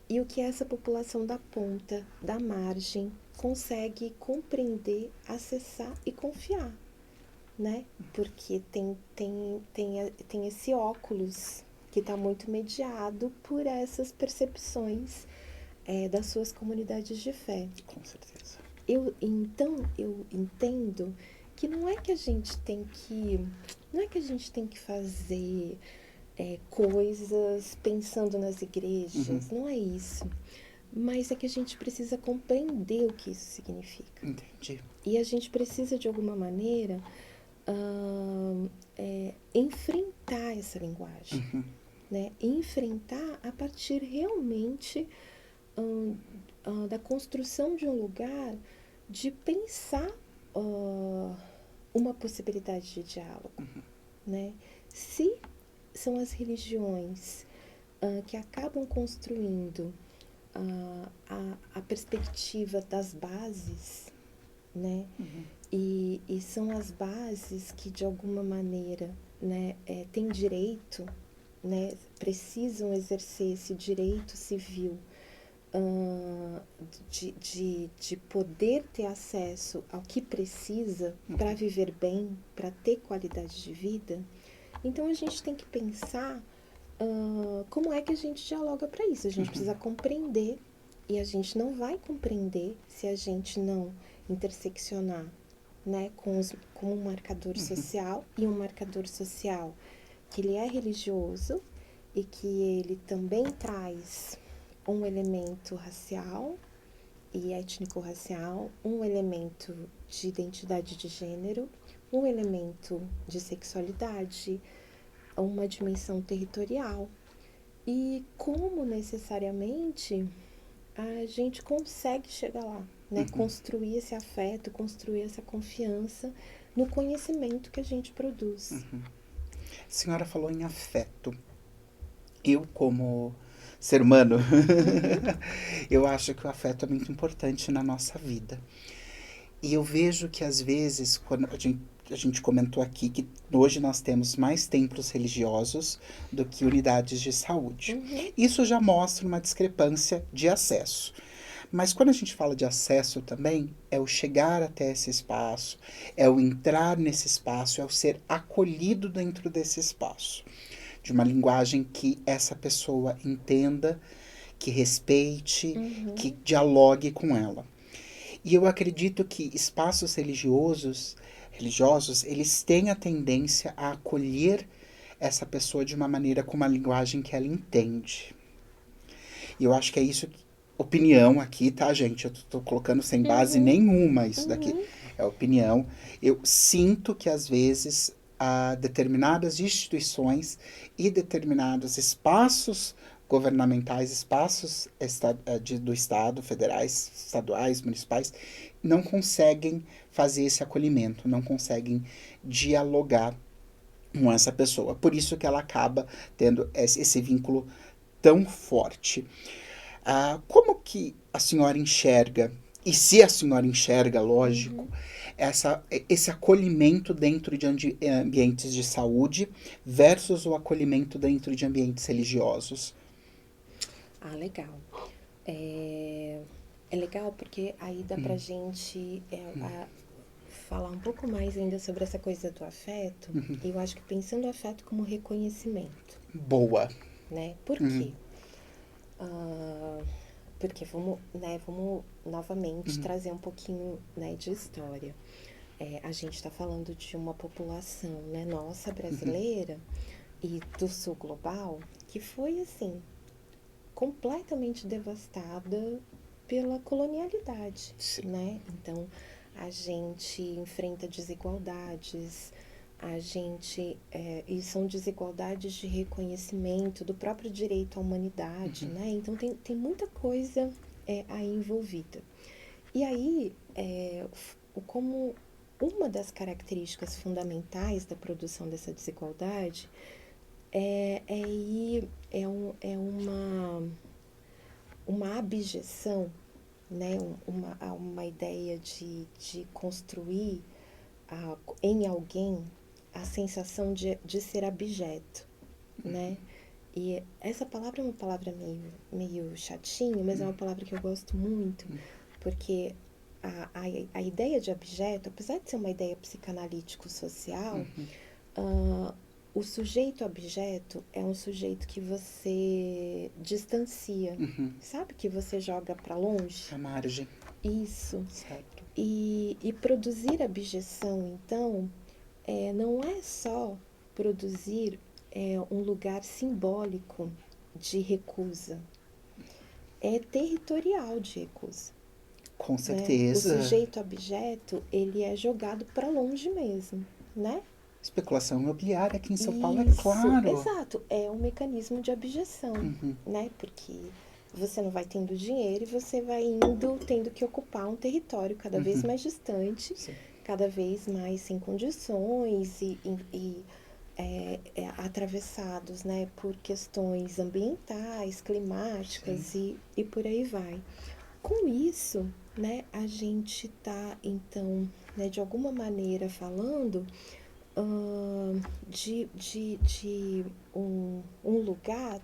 e o que essa população da ponta, da margem, consegue compreender, acessar e confiar, né? Porque tem esse óculos que está muito mediado por essas percepções das suas comunidades de fé. Com certeza. Então, eu entendo que não é que a gente tem que fazer coisas pensando nas igrejas, não é isso. Mas é que a gente precisa compreender o que isso significa. Entendi. E a gente precisa, de alguma maneira, enfrentar essa linguagem. Né? E enfrentar a partir realmente da construção de um lugar de pensar uma possibilidade de diálogo. Né? Se são as religiões que acabam construindo a perspectiva das bases, né? E são as bases que, de alguma maneira, né, têm direito, né, precisam exercer esse direito civil de poder ter acesso ao que precisa para viver bem, para ter qualidade de vida. Então, a gente tem que pensar como é que a gente dialoga para isso. A gente precisa compreender, e a gente não vai compreender se a gente não interseccionar, né, com um marcador social, e um marcador social que ele é religioso e que ele também traz um elemento racial e étnico-racial, um elemento de identidade de gênero, um elemento de sexualidade, uma dimensão territorial. E como necessariamente a gente consegue chegar lá, né? Construir esse afeto, construir essa confiança no conhecimento que a gente produz. A senhora falou em afeto. Eu, como ser humano, eu acho que o afeto é muito importante na nossa vida. E eu vejo que, às vezes, quando a gente comentou aqui que hoje nós temos mais templos religiosos do que unidades de saúde. Isso já mostra uma discrepância de acesso. Mas quando a gente fala de acesso também, é o chegar até esse espaço, é o entrar nesse espaço, é o ser acolhido dentro desse espaço. De uma linguagem que essa pessoa entenda, que respeite, que dialogue com ela. E eu acredito que espaços religiosos, eles têm a tendência a acolher essa pessoa de uma maneira, com uma linguagem que ela entende. E eu acho que é isso, opinião aqui, tá, gente? Eu tô colocando sem base nenhuma isso daqui. É opinião. Eu sinto que, às vezes, determinadas instituições e determinados espaços governamentais, espaços do Estado, federais, estaduais, municipais, não conseguem fazer esse acolhimento, não conseguem dialogar com essa pessoa. Por isso que ela acaba tendo esse vínculo tão forte. Como que a senhora enxerga, e se a senhora enxerga, lógico, esse acolhimento dentro de ambientes de saúde versus o acolhimento dentro de ambientes religiosos? Legal. É legal porque aí dá pra gente falar um pouco mais ainda sobre essa coisa do afeto. E eu acho que pensando o afeto como reconhecimento. Boa. Né? Por quê? Porque vamos novamente trazer um pouquinho, né, de história. A gente está falando de uma população, né, nossa, brasileira e do sul global, que foi, assim, completamente devastada pela colonialidade, né? Então, a gente enfrenta desigualdades, a gente, e são desigualdades de reconhecimento do próprio direito à humanidade, né? Então tem muita coisa aí envolvida. E aí, como uma das características fundamentais da produção dessa desigualdade uma abjeção, né? Uma ideia de construir em alguém a sensação de ser abjeto, né? E essa palavra é uma palavra meio chatinha, mas é uma palavra que eu gosto muito, porque a ideia de abjeto, apesar de ser uma ideia psicanalítico-social, o sujeito objeto é um sujeito que você distancia, sabe? Que você joga para longe. À margem. Isso. Certo. E produzir abjeção, então, não é só produzir um lugar simbólico de recusa. É territorial de recusa. Com Né? certeza. O sujeito objeto, ele é jogado para longe mesmo, né? Especulação imobiliária aqui em São Paulo, é Isso, claro. exato. É um mecanismo de abjeção, né? Porque você não vai tendo dinheiro e você vai tendo que ocupar um território cada vez mais distante, Sim. cada vez mais sem condições e atravessados, né, por questões ambientais, climáticas e por aí vai. Com isso, né, a gente está, então, né, de alguma maneira falando de um lugar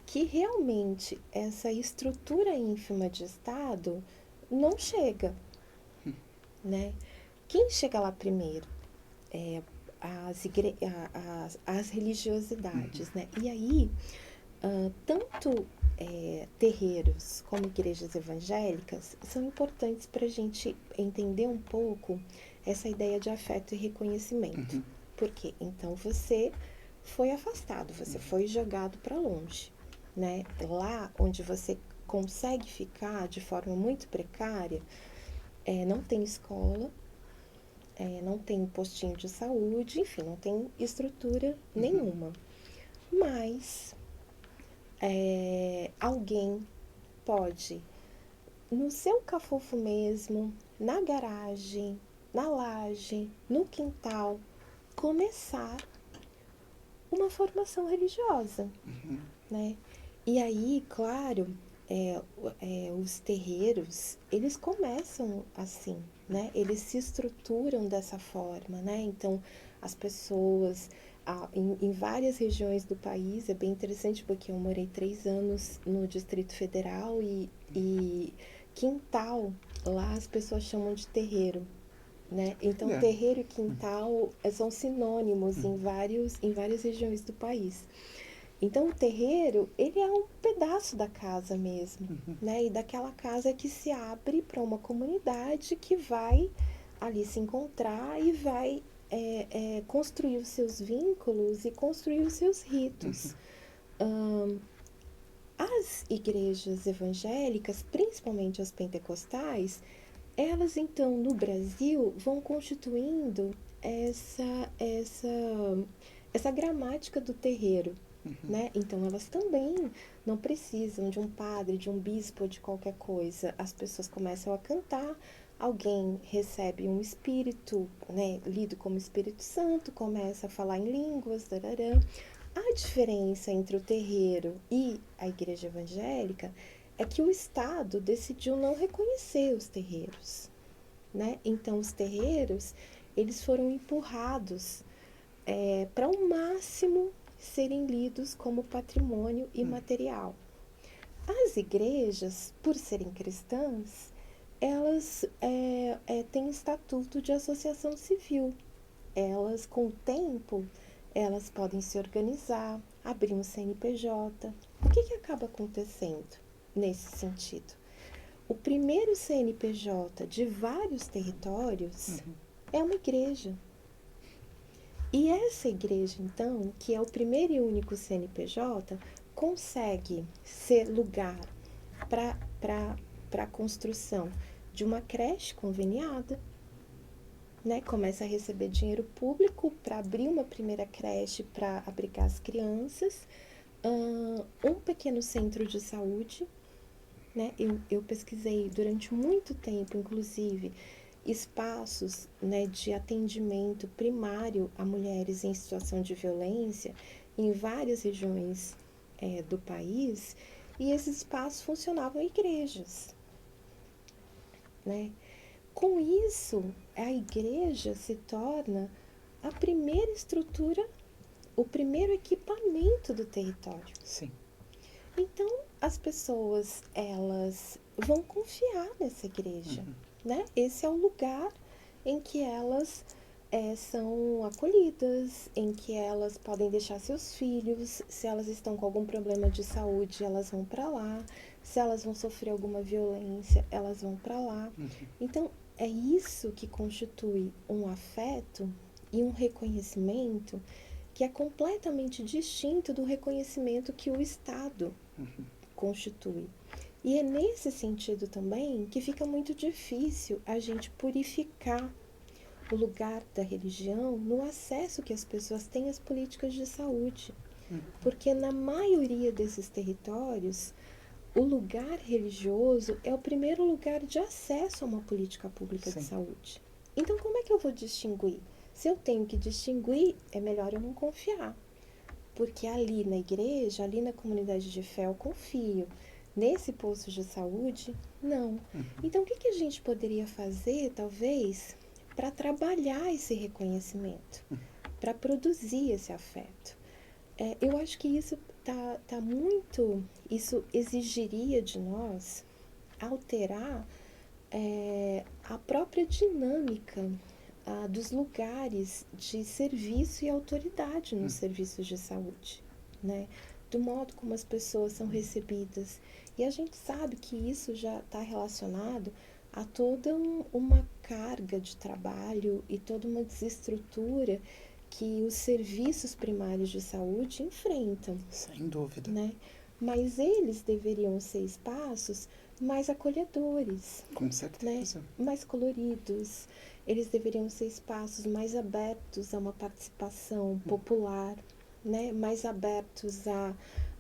que realmente essa estrutura ínfima de Estado não chega, né? Quem chega lá primeiro? As religiosidades, né? E aí, tanto terreiros como igrejas evangélicas são importantes para a gente entender um pouco essa ideia de afeto e reconhecimento. Por quê? Então você foi afastado, você foi jogado para longe, né? Lá onde você consegue ficar de forma muito precária, não tem escola, não tem postinho de saúde, enfim, não tem estrutura nenhuma. Mas alguém pode, no seu cafofo mesmo, na garagem, na laje, no quintal, começar uma formação religiosa, né? E aí, claro, os terreiros, eles começam assim, né? Eles se estruturam dessa forma, né? Então, as pessoas, em várias regiões do país, é bem interessante porque eu morei 3 anos no Distrito Federal e quintal, lá as pessoas chamam de terreiro, né? Então, terreiro e quintal são sinônimos em várias regiões do país. Então, o terreiro, ele é um pedaço da casa mesmo, né? E daquela casa que se abre para uma comunidade que vai ali se encontrar e vai construir os seus vínculos e construir os seus ritos. As igrejas evangélicas, principalmente as pentecostais, elas então no Brasil vão constituindo essa gramática do terreiro, né? Então elas também não precisam de um padre, de um bispo, de qualquer coisa. As pessoas começam a cantar, alguém recebe um espírito, né, lido como Espírito Santo, começa a falar em línguas, darará. A diferença entre o terreiro e a igreja evangélica é que o Estado decidiu não reconhecer os terreiros, né? Então, os terreiros, eles foram empurrados para o máximo serem lidos como patrimônio imaterial. As igrejas, por serem cristãs, elas têm estatuto de associação civil. Elas, com o tempo, elas podem se organizar, abrir um CNPJ. O que acaba acontecendo nesse sentido? O primeiro CNPJ de vários territórios é uma igreja. E essa igreja, então, que é o primeiro e único CNPJ, consegue ser lugar para a construção de uma creche conveniada, né, começa a receber dinheiro público para abrir uma primeira creche para abrigar as crianças, um pequeno centro de saúde, né? Eu pesquisei durante muito tempo, inclusive, espaços, né, de atendimento primário a mulheres em situação de violência em várias regiões do país, e esses espaços funcionavam em igrejas, né? Com isso, a igreja se torna a primeira estrutura, o primeiro equipamento do território. Sim. Então, as pessoas, elas vão confiar nessa igreja, né? Esse é o lugar em que elas são acolhidas, em que elas podem deixar seus filhos, se elas estão com algum problema de saúde, elas vão para lá, se elas vão sofrer alguma violência, elas vão para lá. Então, é isso que constitui um afeto e um reconhecimento que é completamente distinto do reconhecimento que o Estado constitui. E é nesse sentido também que fica muito difícil a gente purificar o lugar da religião no acesso que as pessoas têm às políticas de saúde. Porque na maioria desses territórios, o lugar religioso é o primeiro lugar de acesso a uma política pública de saúde. Então, como é que eu vou distinguir? Se eu tenho que distinguir, é melhor eu não confiar. Porque ali na igreja, ali na comunidade de fé, eu confio. Nesse posto de saúde, não. Então, o que a gente poderia fazer, talvez, para trabalhar esse reconhecimento, para produzir esse afeto? Eu acho que isso tá muito... Isso exigiria de nós alterar a própria dinâmica dos lugares de serviço e autoridade nos serviços de saúde, né? Do modo como as pessoas são recebidas. E a gente sabe que isso já está relacionado a toda uma carga de trabalho e toda uma desestrutura que os serviços primários de saúde enfrentam. Sem dúvida. Né? Mas eles deveriam ser espaços mais acolhedores. Com certeza. Né? Mais coloridos. Eles deveriam ser espaços mais abertos a uma participação popular, né? Mais abertos a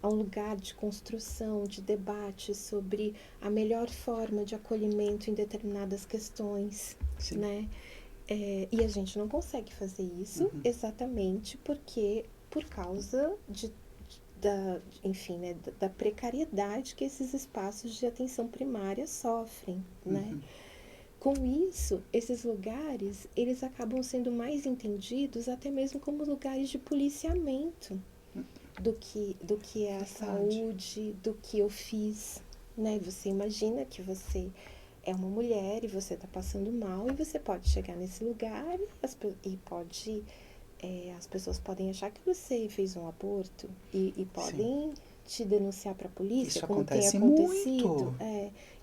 um lugar de construção, de debate sobre a melhor forma de acolhimento em determinadas questões. Sim. Né? E a gente não consegue fazer isso exatamente porque, por causa da precariedade que esses espaços de atenção primária sofrem, né? Com isso, esses lugares, eles acabam sendo mais entendidos até mesmo como lugares de policiamento do que é a saúde, do que eu fiz, né? Você imagina que você é uma mulher e você está passando mal e você pode chegar nesse lugar e as pessoas podem achar que você fez um aborto e podem te denunciar para a polícia, isso como tem acontece acontecido. muito.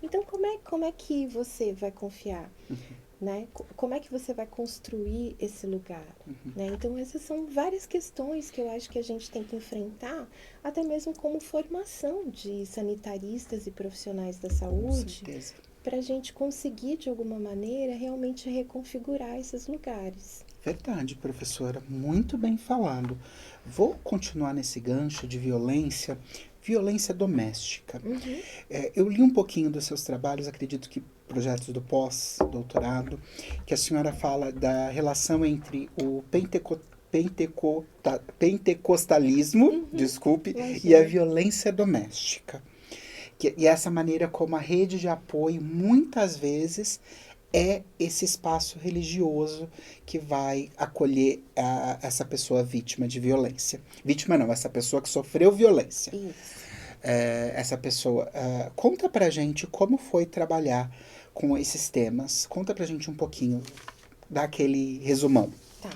Então, como é que você vai confiar? Né? Como é que você vai construir esse lugar? Né? Então, essas são várias questões que eu acho que a gente tem que enfrentar, até mesmo como formação de sanitaristas e profissionais da saúde, para a gente conseguir, de alguma maneira, realmente reconfigurar esses lugares. Verdade, professora, muito bem falado. Vou continuar nesse gancho de violência doméstica. Eu li um pouquinho dos seus trabalhos, acredito que projetos do pós-doutorado, que a senhora fala da relação entre o pentecostalismo, desculpe, e a violência doméstica. E essa maneira como a rede de apoio, muitas vezes, é esse espaço religioso que vai acolher essa pessoa vítima de violência. Vítima não, essa pessoa que sofreu violência. Isso. Essa pessoa. Conta pra gente como foi trabalhar com esses temas. Conta pra gente um pouquinho, dá aquele resumão. Tá.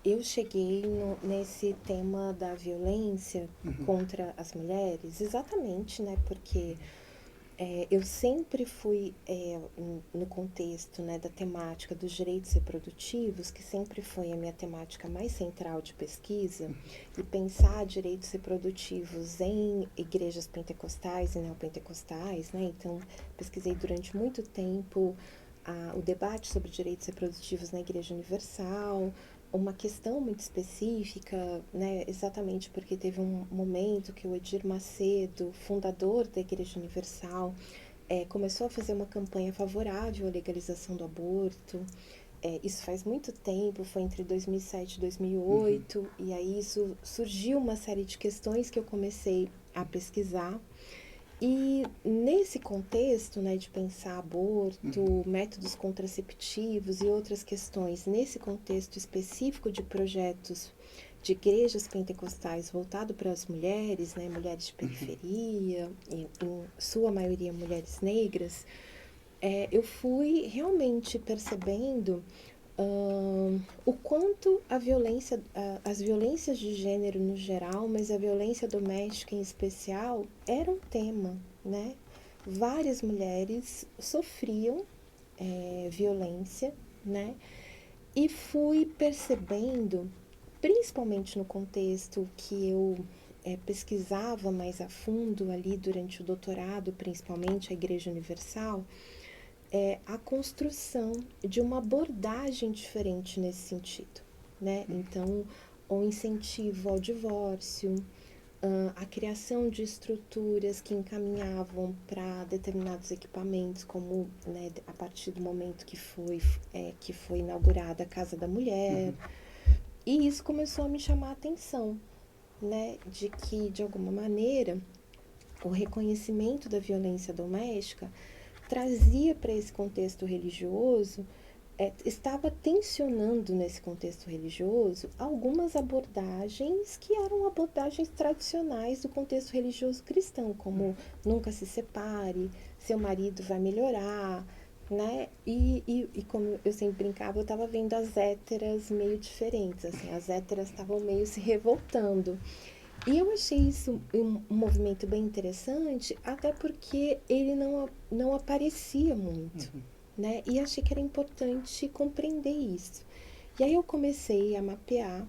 Eu cheguei nesse tema da violência contra as mulheres exatamente, né, porque eu sempre fui no contexto, né, da temática dos direitos reprodutivos, que sempre foi a minha temática mais central de pesquisa, e pensar direitos reprodutivos em igrejas pentecostais e neopentecostais, né? Então, pesquisei durante muito tempo o debate sobre direitos reprodutivos na Igreja Universal, uma questão muito específica, né, exatamente porque teve um momento que o Edir Macedo, fundador da Igreja Universal, começou a fazer uma campanha favorável à legalização do aborto. Isso faz muito tempo, foi entre 2007 e 2008, e aí isso surgiu uma série de questões que eu comecei a pesquisar. E nesse contexto, né, de pensar aborto, métodos contraceptivos e outras questões, nesse contexto específico de projetos de igrejas pentecostais voltado para as mulheres, né, mulheres de periferia, em sua maioria mulheres negras, eu fui realmente percebendo o quanto as violências de gênero no geral, mas a violência doméstica em especial, era um tema, né? Várias mulheres sofriam violência, né? E fui percebendo, principalmente no contexto que eu pesquisava mais a fundo ali durante o doutorado, principalmente a Igreja Universal, a construção de uma abordagem diferente nesse sentido, né? Então, o incentivo ao divórcio, a criação de estruturas que encaminhavam para determinados equipamentos, como, né, a partir do momento que foi inaugurada a Casa da Mulher, e isso começou a me chamar a atenção, né, de que, de alguma maneira, o reconhecimento da violência doméstica trazia para esse contexto religioso, estava tensionando nesse contexto religioso algumas abordagens que eram abordagens tradicionais do contexto religioso cristão, como nunca se separe, seu marido vai melhorar, né? E como eu sempre brincava, eu estava vendo as héteras meio diferentes, assim, as héteras estavam meio se revoltando. E eu achei isso um movimento bem interessante, até porque ele não aparecia muito, né? E achei que era importante compreender isso. E aí eu comecei a mapear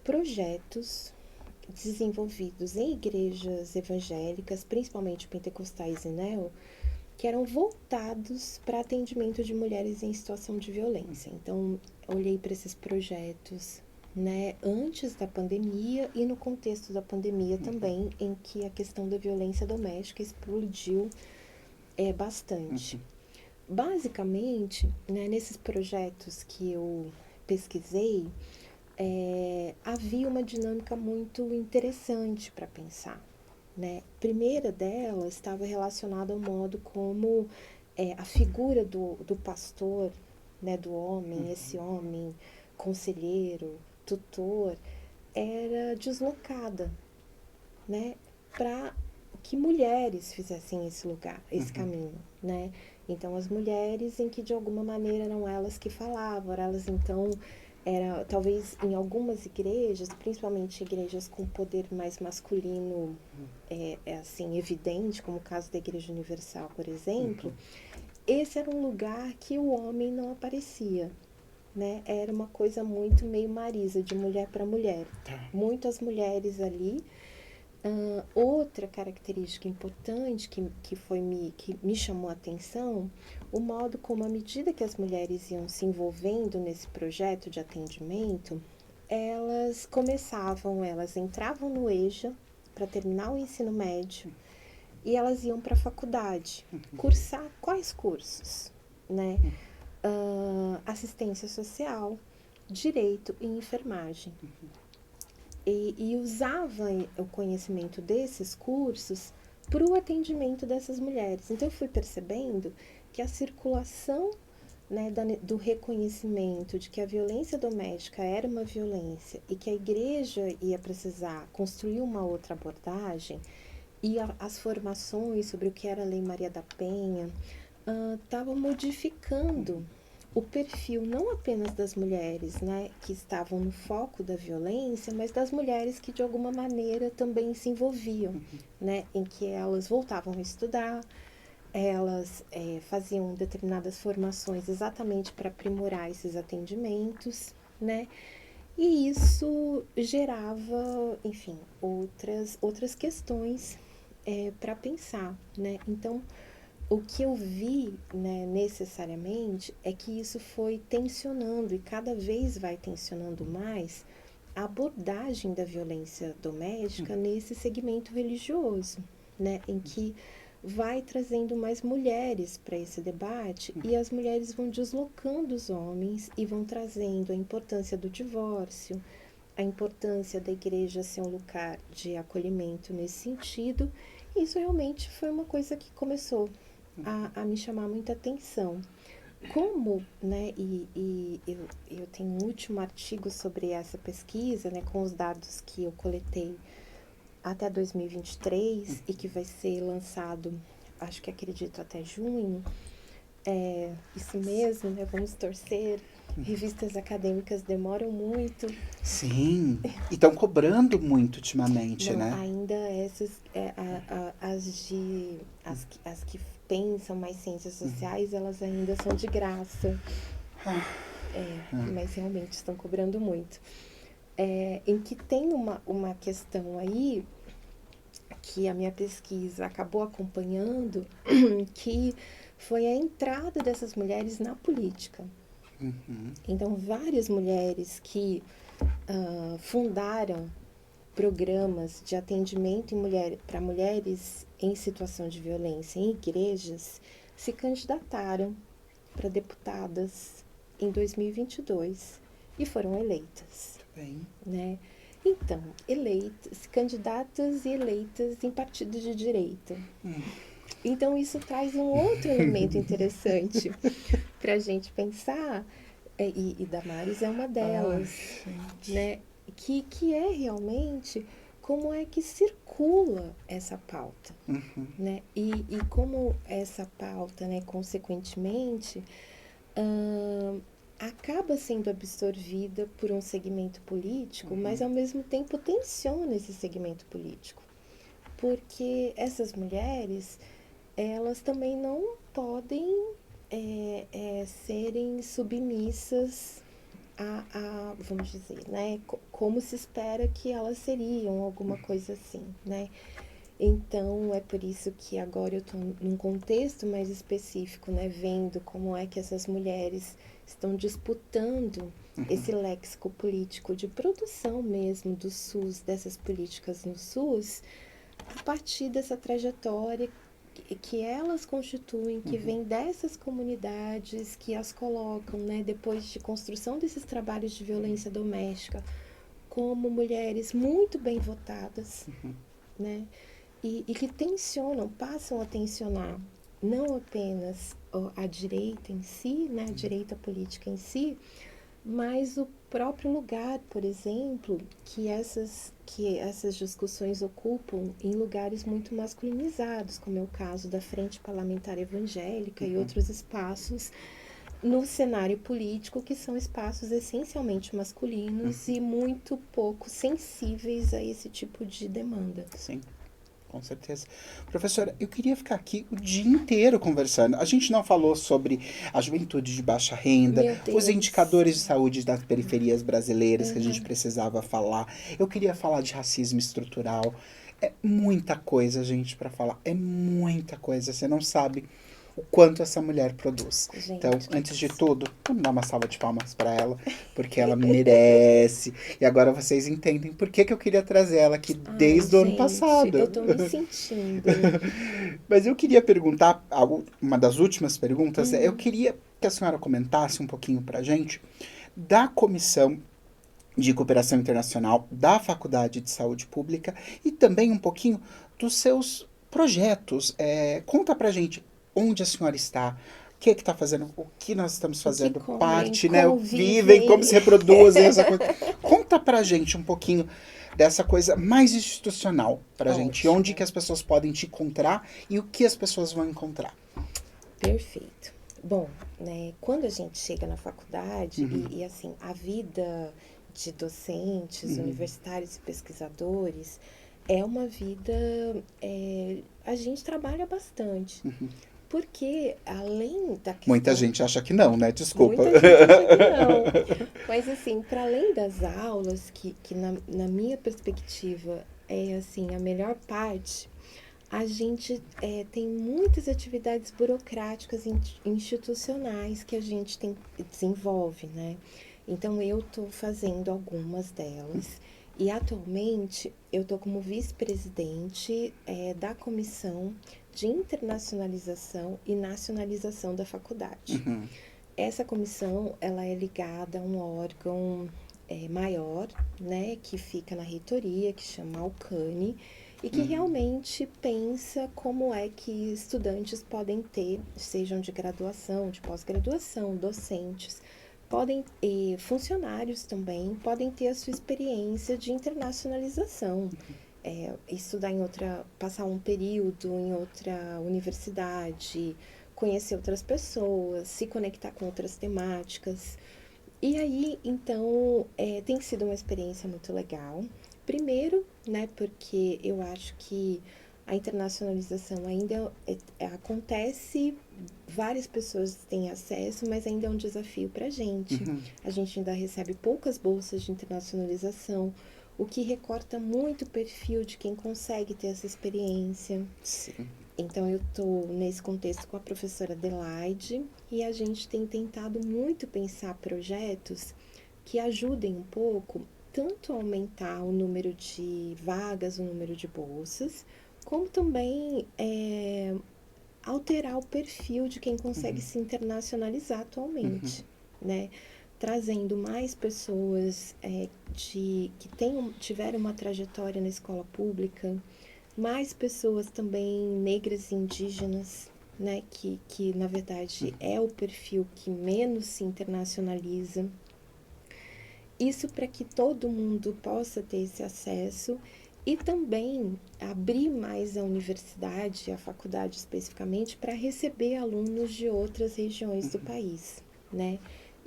projetos desenvolvidos em igrejas evangélicas, principalmente pentecostais e neo, que eram voltados para atendimento de mulheres em situação de violência. Então, olhei para esses projetos, né, antes da pandemia e no contexto da pandemia também, em que a questão da violência doméstica explodiu bastante. Basicamente, né, nesses projetos que eu pesquisei, havia uma dinâmica muito interessante para pensar, né? A primeira delas estava relacionada ao modo como a figura do pastor, né, do homem, esse homem conselheiro, tutor, era deslocada, né, para que mulheres fizessem esse lugar, esse caminho, né? Então as mulheres em que de alguma maneira eram elas que falavam, elas então talvez em algumas igrejas, principalmente igrejas com poder mais masculino, assim evidente, como o caso da Igreja Universal, por exemplo, esse era um lugar que o homem não aparecia, né? Era uma coisa muito meio Marisa, de mulher para mulher. Muitas mulheres ali. Outra característica importante que me chamou a atenção, o modo como, à medida que as mulheres iam se envolvendo nesse projeto de atendimento, elas entravam no EJA para terminar o ensino médio e elas iam para a faculdade, cursar quais cursos, né? Assistência social, direito e enfermagem. E usava o conhecimento desses cursos para o atendimento dessas mulheres. Então, eu fui percebendo que a circulação, né, do reconhecimento de que a violência doméstica era uma violência e que a igreja ia precisar construir uma outra abordagem, e as formações sobre o que era a Lei Maria da Penha estavam modificando o perfil não apenas das mulheres, né, que estavam no foco da violência, mas das mulheres que de alguma maneira também se envolviam, né, em que elas voltavam a estudar, elas faziam determinadas formações exatamente para aprimorar esses atendimentos, né, e isso gerava, enfim, outras questões para pensar, né. Então, o que eu vi, né, necessariamente, é que isso foi tensionando e cada vez vai tensionando mais a abordagem da violência doméstica nesse segmento religioso, né, em que vai trazendo mais mulheres para esse debate e as mulheres vão deslocando os homens e vão trazendo a importância do divórcio, a importância da igreja ser um lugar de acolhimento nesse sentido. E isso realmente foi uma coisa que começou a me chamar muita atenção. Como, né, eu tenho um último artigo sobre essa pesquisa, né, com os dados que eu coletei até 2023 e que vai ser lançado, acho que acredito até junho. Isso mesmo, né, vamos torcer. Revistas acadêmicas demoram muito. Sim, e estão cobrando muito ultimamente, Não, né? ainda essas, as que pensam mais ciências sociais, elas ainda são de graça. Mas realmente estão cobrando muito. Em que tem uma questão aí que a minha pesquisa acabou acompanhando, que foi a entrada dessas mulheres na política. Então, várias mulheres que fundaram programas de atendimento para mulheres em situação de violência em igrejas se candidataram para deputadas em 2022 e foram eleitas. Bem. Né? Então, candidatas e eleitas em partidos de direita. Então, isso traz um outro elemento interessante para a gente pensar, e Damares é uma delas, né? Que é realmente como é que circula essa pauta, né? E como essa pauta, né, consequentemente, acaba sendo absorvida por um segmento político, mas ao mesmo tempo tensiona esse segmento político. Porque essas mulheres, elas também não podem serem submissas vamos dizer, né, como se espera que elas seriam, alguma coisa assim, né? Então, é por isso que agora eu estou num contexto mais específico, né, vendo como é que essas mulheres estão disputando esse léxico político de produção mesmo do SUS, dessas políticas no SUS, a partir dessa trajetória que elas constituem, que vem dessas comunidades, que as colocam, né, depois de construção desses trabalhos de violência doméstica, como mulheres muito bem votadas, né, e que tensionam, passam a tensionar não apenas a direita em si, né, a direita política em si, mas o próprio lugar, por exemplo, que essas discussões ocupam em lugares muito masculinizados, como é o caso da Frente Parlamentar Evangélica e outros espaços no cenário político, que são espaços essencialmente masculinos e muito pouco sensíveis a esse tipo de demanda. Sim. Com certeza. Professora, eu queria ficar aqui o dia inteiro conversando. A gente não falou sobre a juventude de baixa renda, os indicadores de saúde das periferias brasileiras que a gente precisava falar. Eu queria falar de racismo estrutural. É muita coisa, gente, para falar. É muita coisa. Você não sabe o quanto essa mulher produz. Gente. Então, antes de tudo, vamos dar uma salva de palmas para ela, porque ela merece. E agora vocês entendem por que eu queria trazer ela aqui desde o ano passado. Eu tô me sentindo. Mas eu queria perguntar, uma das últimas perguntas, eu queria que a senhora comentasse um pouquinho pra gente da Comissão de Cooperação Internacional da Faculdade de Saúde Pública e também um pouquinho dos seus projetos. Conta pra gente onde a senhora está, o que está fazendo, o que nós estamos fazendo, parte, né? Vivem, como se reproduzem, essa coisa. Conta pra gente um pouquinho dessa coisa mais institucional pra gente, onde que as pessoas podem te encontrar e o que as pessoas vão encontrar. Perfeito. Bom, né, quando a gente chega na faculdade e assim, a vida de docentes, universitários e pesquisadores é uma vida, a gente trabalha bastante. Porque, além da questão... Muita gente acha que não, né? Desculpa. Muita gente acha que não. Mas, assim, para além das aulas, que na minha perspectiva é, assim, a melhor parte, A gente tem muitas atividades burocráticas institucionais que a gente desenvolve, né? Então, eu estou fazendo algumas delas e, atualmente, eu estou como vice-presidente da Comissão de Internacionalização e Nacionalização da Faculdade. Uhum. Essa comissão, ela é ligada a um órgão maior, né, que fica na reitoria, que chama Alcane, e que realmente pensa como é que estudantes podem ter, sejam de graduação, de pós-graduação, docentes, podem, e funcionários também, podem ter a sua experiência de internacionalização. Estudar em outra, passar um período em outra universidade, conhecer outras pessoas, se conectar com outras temáticas. E aí, então, tem sido uma experiência muito legal. Primeiro, né, porque eu acho que a internacionalização ainda acontece, várias pessoas têm acesso, mas ainda é um desafio para a gente. A gente ainda recebe poucas bolsas de internacionalização, o que recorta muito o perfil de quem consegue ter essa experiência. Sim. Então, eu estou nesse contexto com a professora Adelaide e a gente tem tentado muito pensar projetos que ajudem um pouco, tanto a aumentar o número de vagas, o número de bolsas, como também alterar o perfil de quem consegue se internacionalizar atualmente, né? Trazendo mais pessoas que tiveram uma trajetória na escola pública, mais pessoas também negras e indígenas, né, que na verdade é o perfil que menos se internacionaliza. Isso para que todo mundo possa ter esse acesso e também abrir mais a universidade, a faculdade especificamente, para receber alunos de outras regiões do país, né?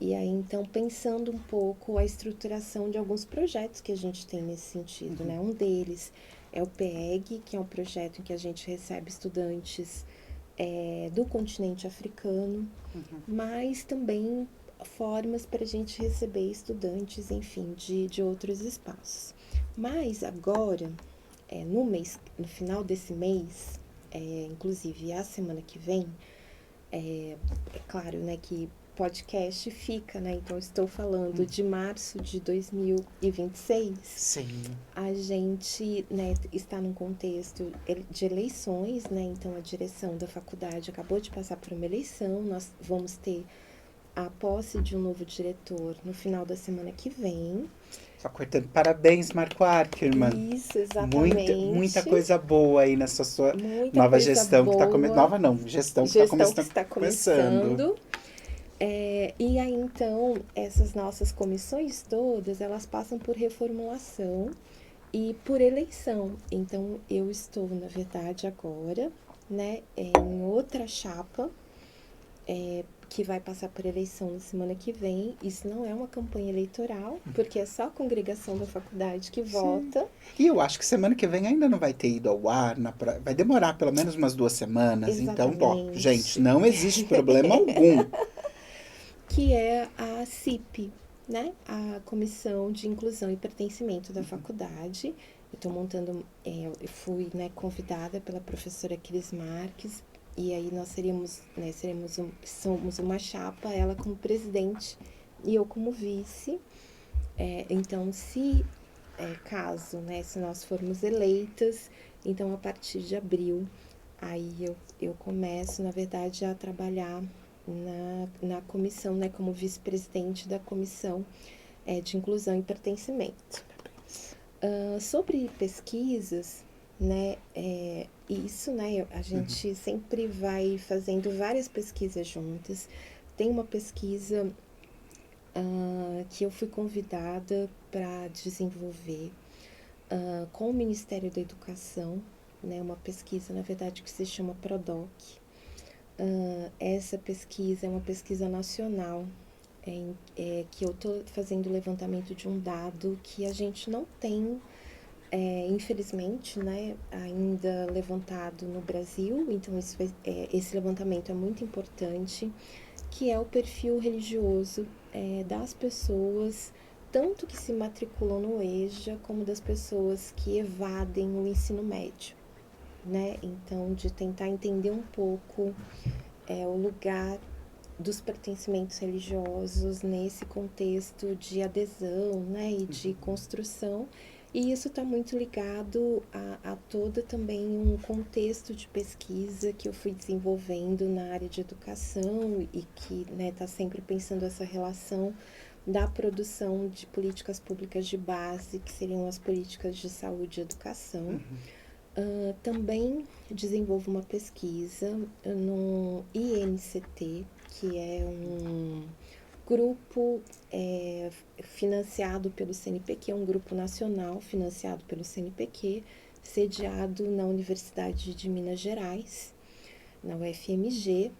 E aí, então, pensando um pouco a estruturação de alguns projetos que a gente tem nesse sentido, né? Um deles é o PEG, que é um projeto em que a gente recebe estudantes do continente africano, mas também formas para a gente receber estudantes, enfim, de outros espaços. Mas agora, no final desse mês, inclusive a semana que vem, é claro, né, que podcast fica, né? Então, eu estou falando de março de 2026. Sim. A gente, né, está num contexto de eleições, né? Então, a direção da faculdade acabou de passar por uma eleição. Nós vamos ter a posse de um novo diretor no final da semana que vem. Só cortando. Parabéns, Marco Ackerman. Isso, exatamente. Muita coisa boa aí nessa sua Muita nova coisa gestão que está boa. começando. Nova não, gestão que Gestão que está começando. começando. E aí, então, essas nossas comissões todas, elas passam por reformulação e por eleição. Então, eu estou, na verdade, agora, né, em outra chapa, que vai passar por eleição na semana que vem. Isso não é uma campanha eleitoral, porque é só a congregação da faculdade que vota. E eu acho que semana que vem ainda não vai ter ido ao ar, vai demorar pelo menos umas 2 semanas. Exatamente. Então, gente, não existe problema algum. Que é a CIP, né? A Comissão de Inclusão e Pertencimento da faculdade. Eu estou montando, eu fui, né, convidada pela professora Cris Marques, e aí nós somos uma chapa, ela como presidente e eu como vice. Então, caso, né, se nós formos eleitas, então a partir de abril, aí eu começo, na verdade, a trabalhar na comissão, né, como vice-presidente da comissão de inclusão e pertencimento. Sobre pesquisas, né, isso, né, a gente sempre vai fazendo várias pesquisas juntas. Tem uma pesquisa que eu fui convidada para desenvolver com o Ministério da Educação, né, uma pesquisa, na verdade, que se chama PRODOC. Essa pesquisa é uma pesquisa nacional, que eu estou fazendo o levantamento de um dado que a gente não tem, infelizmente, né, ainda levantado no Brasil. Então, esse levantamento é muito importante, que é o perfil religioso das pessoas, tanto que se matriculam no EJA, como das pessoas que evadem o ensino médio. né? Então, de tentar entender um pouco o lugar dos pertencimentos religiosos nesse contexto de adesão, né, e de construção. E isso está muito ligado a todo também um contexto de pesquisa que eu fui desenvolvendo na área de educação e que está sempre pensando essa relação da produção de políticas públicas de base, que seriam as políticas de saúde e educação. Também desenvolvo uma pesquisa no INCT, que é um grupo financiado pelo CNPq, é um grupo nacional financiado pelo CNPq, sediado na Universidade de Minas Gerais, na UFMG,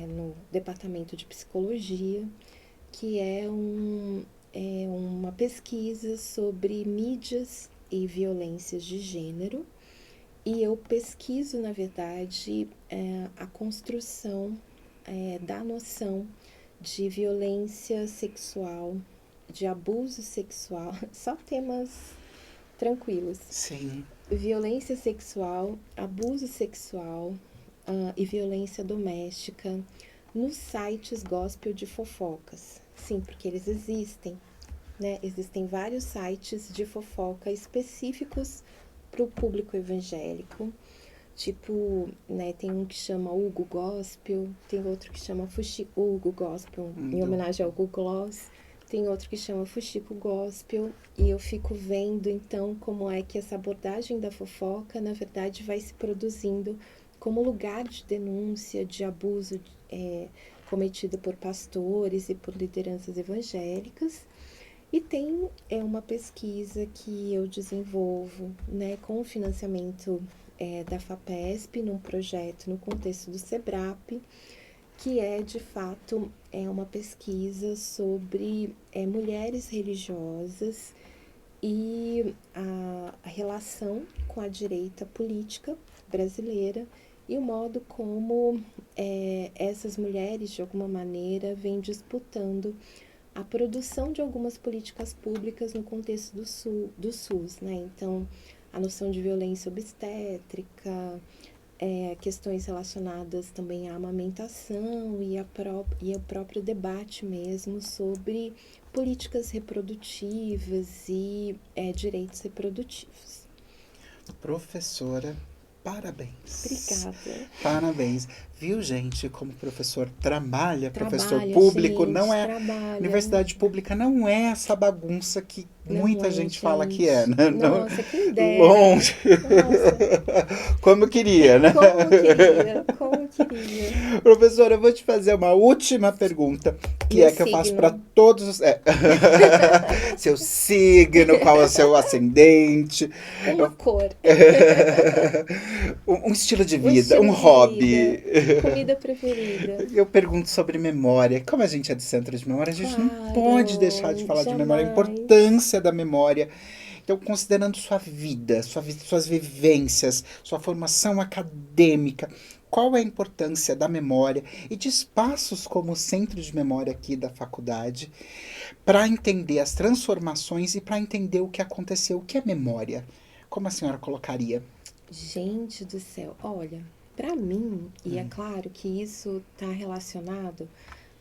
no Departamento de Psicologia, que é uma pesquisa sobre mídias e violências de gênero. E eu pesquiso, na verdade, a construção da noção de violência sexual, de abuso sexual, só temas tranquilos. Sim. Violência sexual, abuso sexual e violência doméstica nos sites gospel de fofocas. Sim, porque eles existem, né? Existem vários sites de fofoca específicos para o público evangélico. Tipo, né, tem um que chama Hugo Gospel, tem outro que chama Hugo Gospel, em homenagem ao Hugo Gloss. Tem outro que chama Fuxico Gospel, e eu fico vendo, então, como é que essa abordagem da fofoca, na verdade, vai se produzindo como lugar de denúncia, de abuso cometido por pastores e por lideranças evangélicas. E tem uma pesquisa que eu desenvolvo, né, com o financiamento da FAPESP, num projeto no contexto do SEBRAP, que é, de fato, uma pesquisa sobre mulheres religiosas e a relação com a direita política brasileira e o modo como essas mulheres, de alguma maneira, vêm disputando a produção de algumas políticas públicas no contexto do SUS, né? Então, a noção de violência obstétrica, questões relacionadas também à amamentação e o próprio debate mesmo sobre políticas reprodutivas e direitos reprodutivos. Professora, parabéns. Obrigada. Parabéns. Viu, gente, como professor trabalha professor Trabalha, público, gente, não é... trabalha. Universidade pública não é essa bagunça que muita gente fala que é, né? Nossa, quem dera. Longe. Nossa. Como eu queria, né? Como queria. Professora, eu vou te fazer uma última pergunta, que Meu é que eu faço signo. para todos os... Seu signo, qual é o seu ascendente. Uma cor. Um estilo de Um vida, estilo um de hobby. vida. Comida preferida. Eu pergunto sobre memória. Como a gente é de centro de memória, a gente não pode deixar de falar de memória, a importância da memória. Então, considerando sua vida, suas vivências, sua formação acadêmica, qual é a importância da memória e de espaços como o Centro de Memória aqui da faculdade para entender as transformações e para entender o que aconteceu, o que é memória? Como a senhora colocaria? Gente do céu, olha, para mim, e é claro que isso está relacionado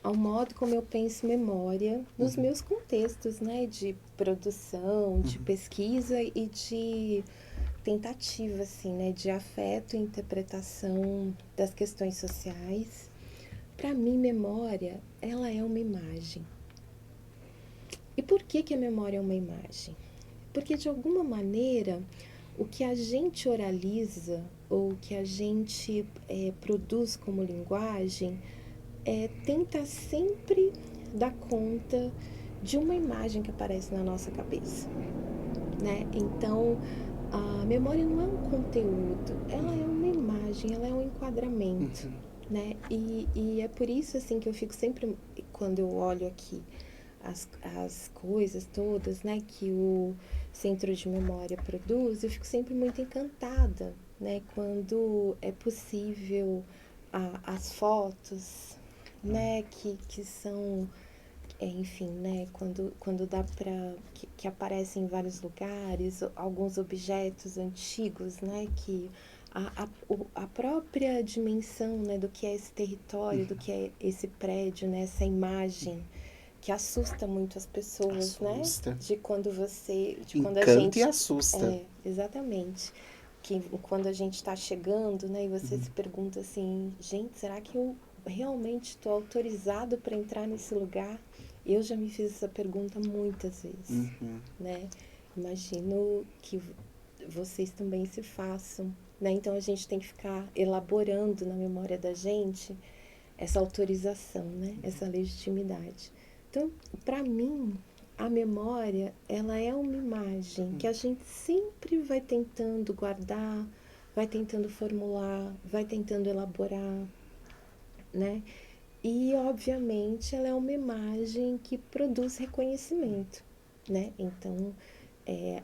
ao modo como eu penso memória nos meus contextos, né, de produção, de pesquisa e de tentativa, assim, né, de afeto e interpretação das questões sociais. Para mim, memória, ela é uma imagem. E por que a memória é uma imagem? Porque, de alguma maneira, o que a gente oraliza ou o que a gente produz como linguagem tenta sempre dar conta de uma imagem que aparece na nossa cabeça, né? Então, a memória não é um conteúdo, ela é uma imagem, ela é um enquadramento, né? E é por isso, assim, que eu fico sempre, quando eu olho aqui as coisas todas, né, que o Centro de Memória produz, eu fico sempre muito encantada, né, quando é possível as fotos, né, que enfim, né, quando dá para que aparecem em vários lugares alguns objetos antigos, né, que a própria dimensão, né, do que é esse território, do que é esse prédio, né, essa imagem que assusta muito as pessoas, né, Assusta. de quando a Encanta e gente assusta. exatamente, que quando a gente está chegando, né, e você se pergunta assim, gente, será que eu realmente estou autorizado para entrar nesse lugar? Eu já me fiz essa pergunta muitas vezes, Uhum. né? Imagino que vocês também se façam, né? Então a gente tem que ficar elaborando na memória da gente essa autorização, né? Essa legitimidade. Então, para mim, a memória, ela é uma imagem que a gente sempre vai tentando guardar, vai tentando formular, vai tentando elaborar, né? E, obviamente, ela é uma imagem que produz reconhecimento, né? Então,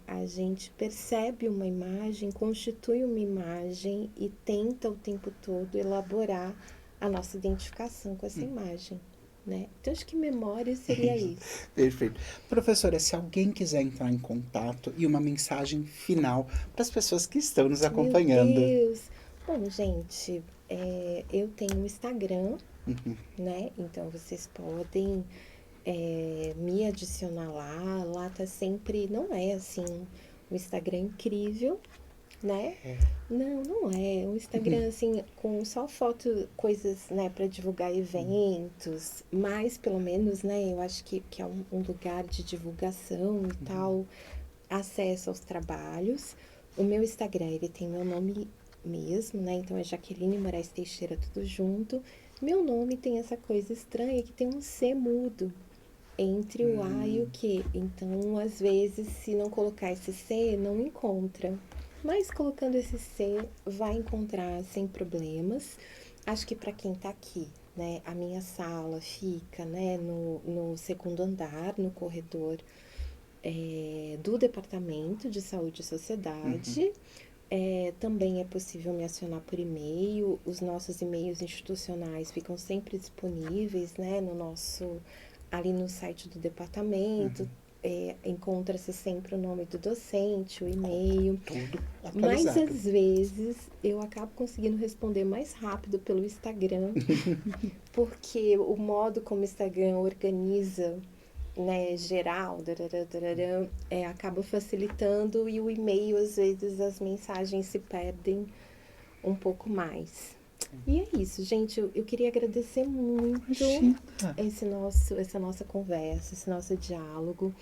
a gente percebe uma imagem, constitui uma imagem e tenta o tempo todo elaborar a nossa identificação com essa imagem, né? Então, acho que memória seria isso. Perfeito. Professora, se alguém quiser entrar em contato e uma mensagem final para as pessoas que estão nos Meu acompanhando. Deus! Bom, gente, eu tenho um Instagram, né? Então, vocês podem me adicionar lá. Lá tá sempre. Não é assim um Instagram incrível, né? Não, não é. Um Instagram assim com só foto, coisas, né, para divulgar eventos, mas pelo menos, né, eu acho que é um lugar de divulgação e tal, acesso aos trabalhos. O meu Instagram, ele tem meu nome mesmo, né? Então é Jaqueline Moraes Teixeira, tudo junto. Meu nome tem essa coisa estranha que tem um C mudo entre o A e o Q. Então, às vezes, se não colocar esse C, não encontra. Mas colocando esse C, vai encontrar sem problemas. Acho que para quem está aqui, né, a minha sala fica, né, no segundo andar, no corredor do Departamento de Saúde e Sociedade. Também é possível me acionar por e-mail. Os nossos e-mails institucionais ficam sempre disponíveis, né, ali no site do departamento. Encontra-se sempre o nome do docente, o e-mail. Tudo Mas atualizado. às vezes eu acabo conseguindo responder mais rápido pelo Instagram, porque o modo como o Instagram organiza, né, geral, acaba facilitando, e o e-mail, às vezes, as mensagens se perdem um pouco mais. E é isso, gente. Eu queria agradecer muito Imagina. essa nossa conversa, esse nosso diálogo.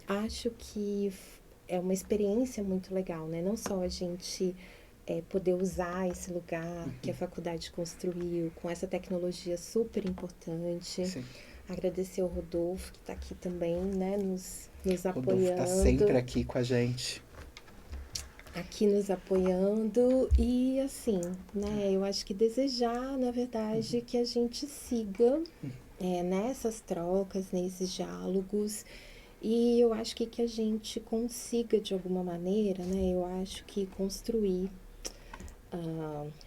Acho que é uma experiência muito legal, né? Não só a gente poder usar esse lugar que a faculdade construiu com essa tecnologia super importante. Sim. Agradecer ao Rodolfo, que está aqui também, né, nos Rodolfo está apoiando. sempre aqui com a gente. Aqui nos apoiando. E assim, né, eu acho que desejar, na verdade, que a gente siga nessas trocas, nesses diálogos. E eu acho que a gente consiga, de alguma maneira, né, eu acho que construir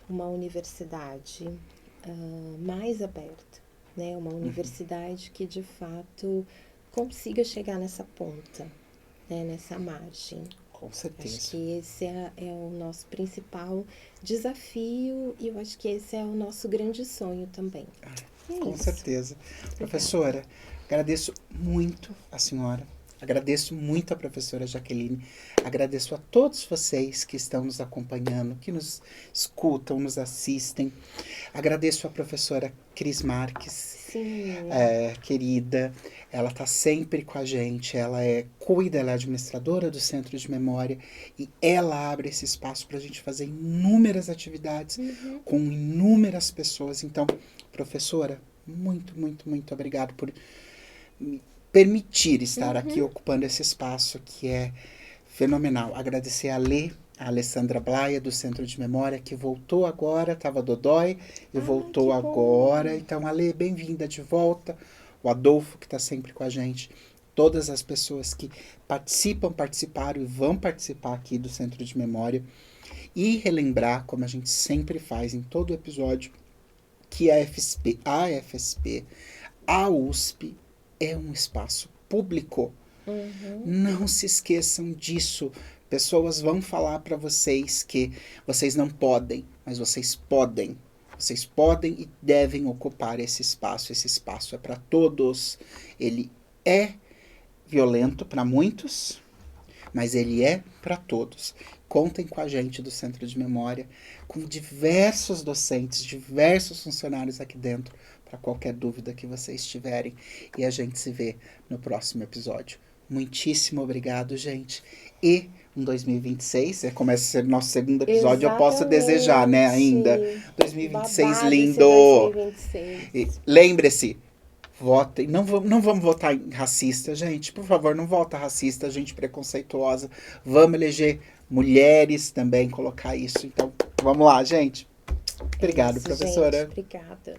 uma universidade mais aberta, né? Uma universidade que de fato consiga chegar nessa ponta, né? Nessa margem. Com Acho certeza. que esse é o nosso principal desafio, e eu acho que esse é o nosso grande sonho também. É Com isso. certeza. Obrigada. Professora, agradeço muito a senhora. Agradeço muito a professora Jaqueline. Agradeço a todos vocês que estão nos acompanhando, que nos escutam, nos assistem. Agradeço a professora Cris Marques, Sim. querida. Ela está sempre com a gente. Ela cuida, ela é administradora do Centro de Memória e ela abre esse espaço para a gente fazer inúmeras atividades com inúmeras pessoas. Então, professora, muito, muito, muito obrigado por me permitir estar aqui ocupando esse espaço que é fenomenal. Agradecer a Alessandra Blaia, do Centro de Memória, que voltou agora, estava dodói e voltou agora. Bom. Então, Ale, bem-vinda de volta. O Adolfo, que está sempre com a gente. Todas as pessoas que participaram e vão participar aqui do Centro de Memória. E relembrar, como a gente sempre faz em todo episódio, que a FSP, A USP é um espaço público. Não se esqueçam disso. Pessoas vão falar para vocês que vocês não podem, mas vocês podem. Vocês podem e devem ocupar esse espaço. Esse espaço é para todos. Ele é violento para muitos, mas ele é para todos. Contem com a gente do Centro de Memória, com diversos docentes, diversos funcionários aqui dentro, para qualquer dúvida que vocês tiverem. E a gente se vê no próximo episódio. Muitíssimo obrigado, gente. E em 2026, começa a ser nosso segundo episódio, eu posso desejar, né, ainda. 2026 Babado lindo! esse 2026. E lembre-se, votem. Não vamos votar em racista, gente. Por favor, não vota racista, gente preconceituosa. Vamos eleger mulheres também, colocar isso. Então, vamos lá, gente. Obrigado, Isso, professora. gente, obrigada.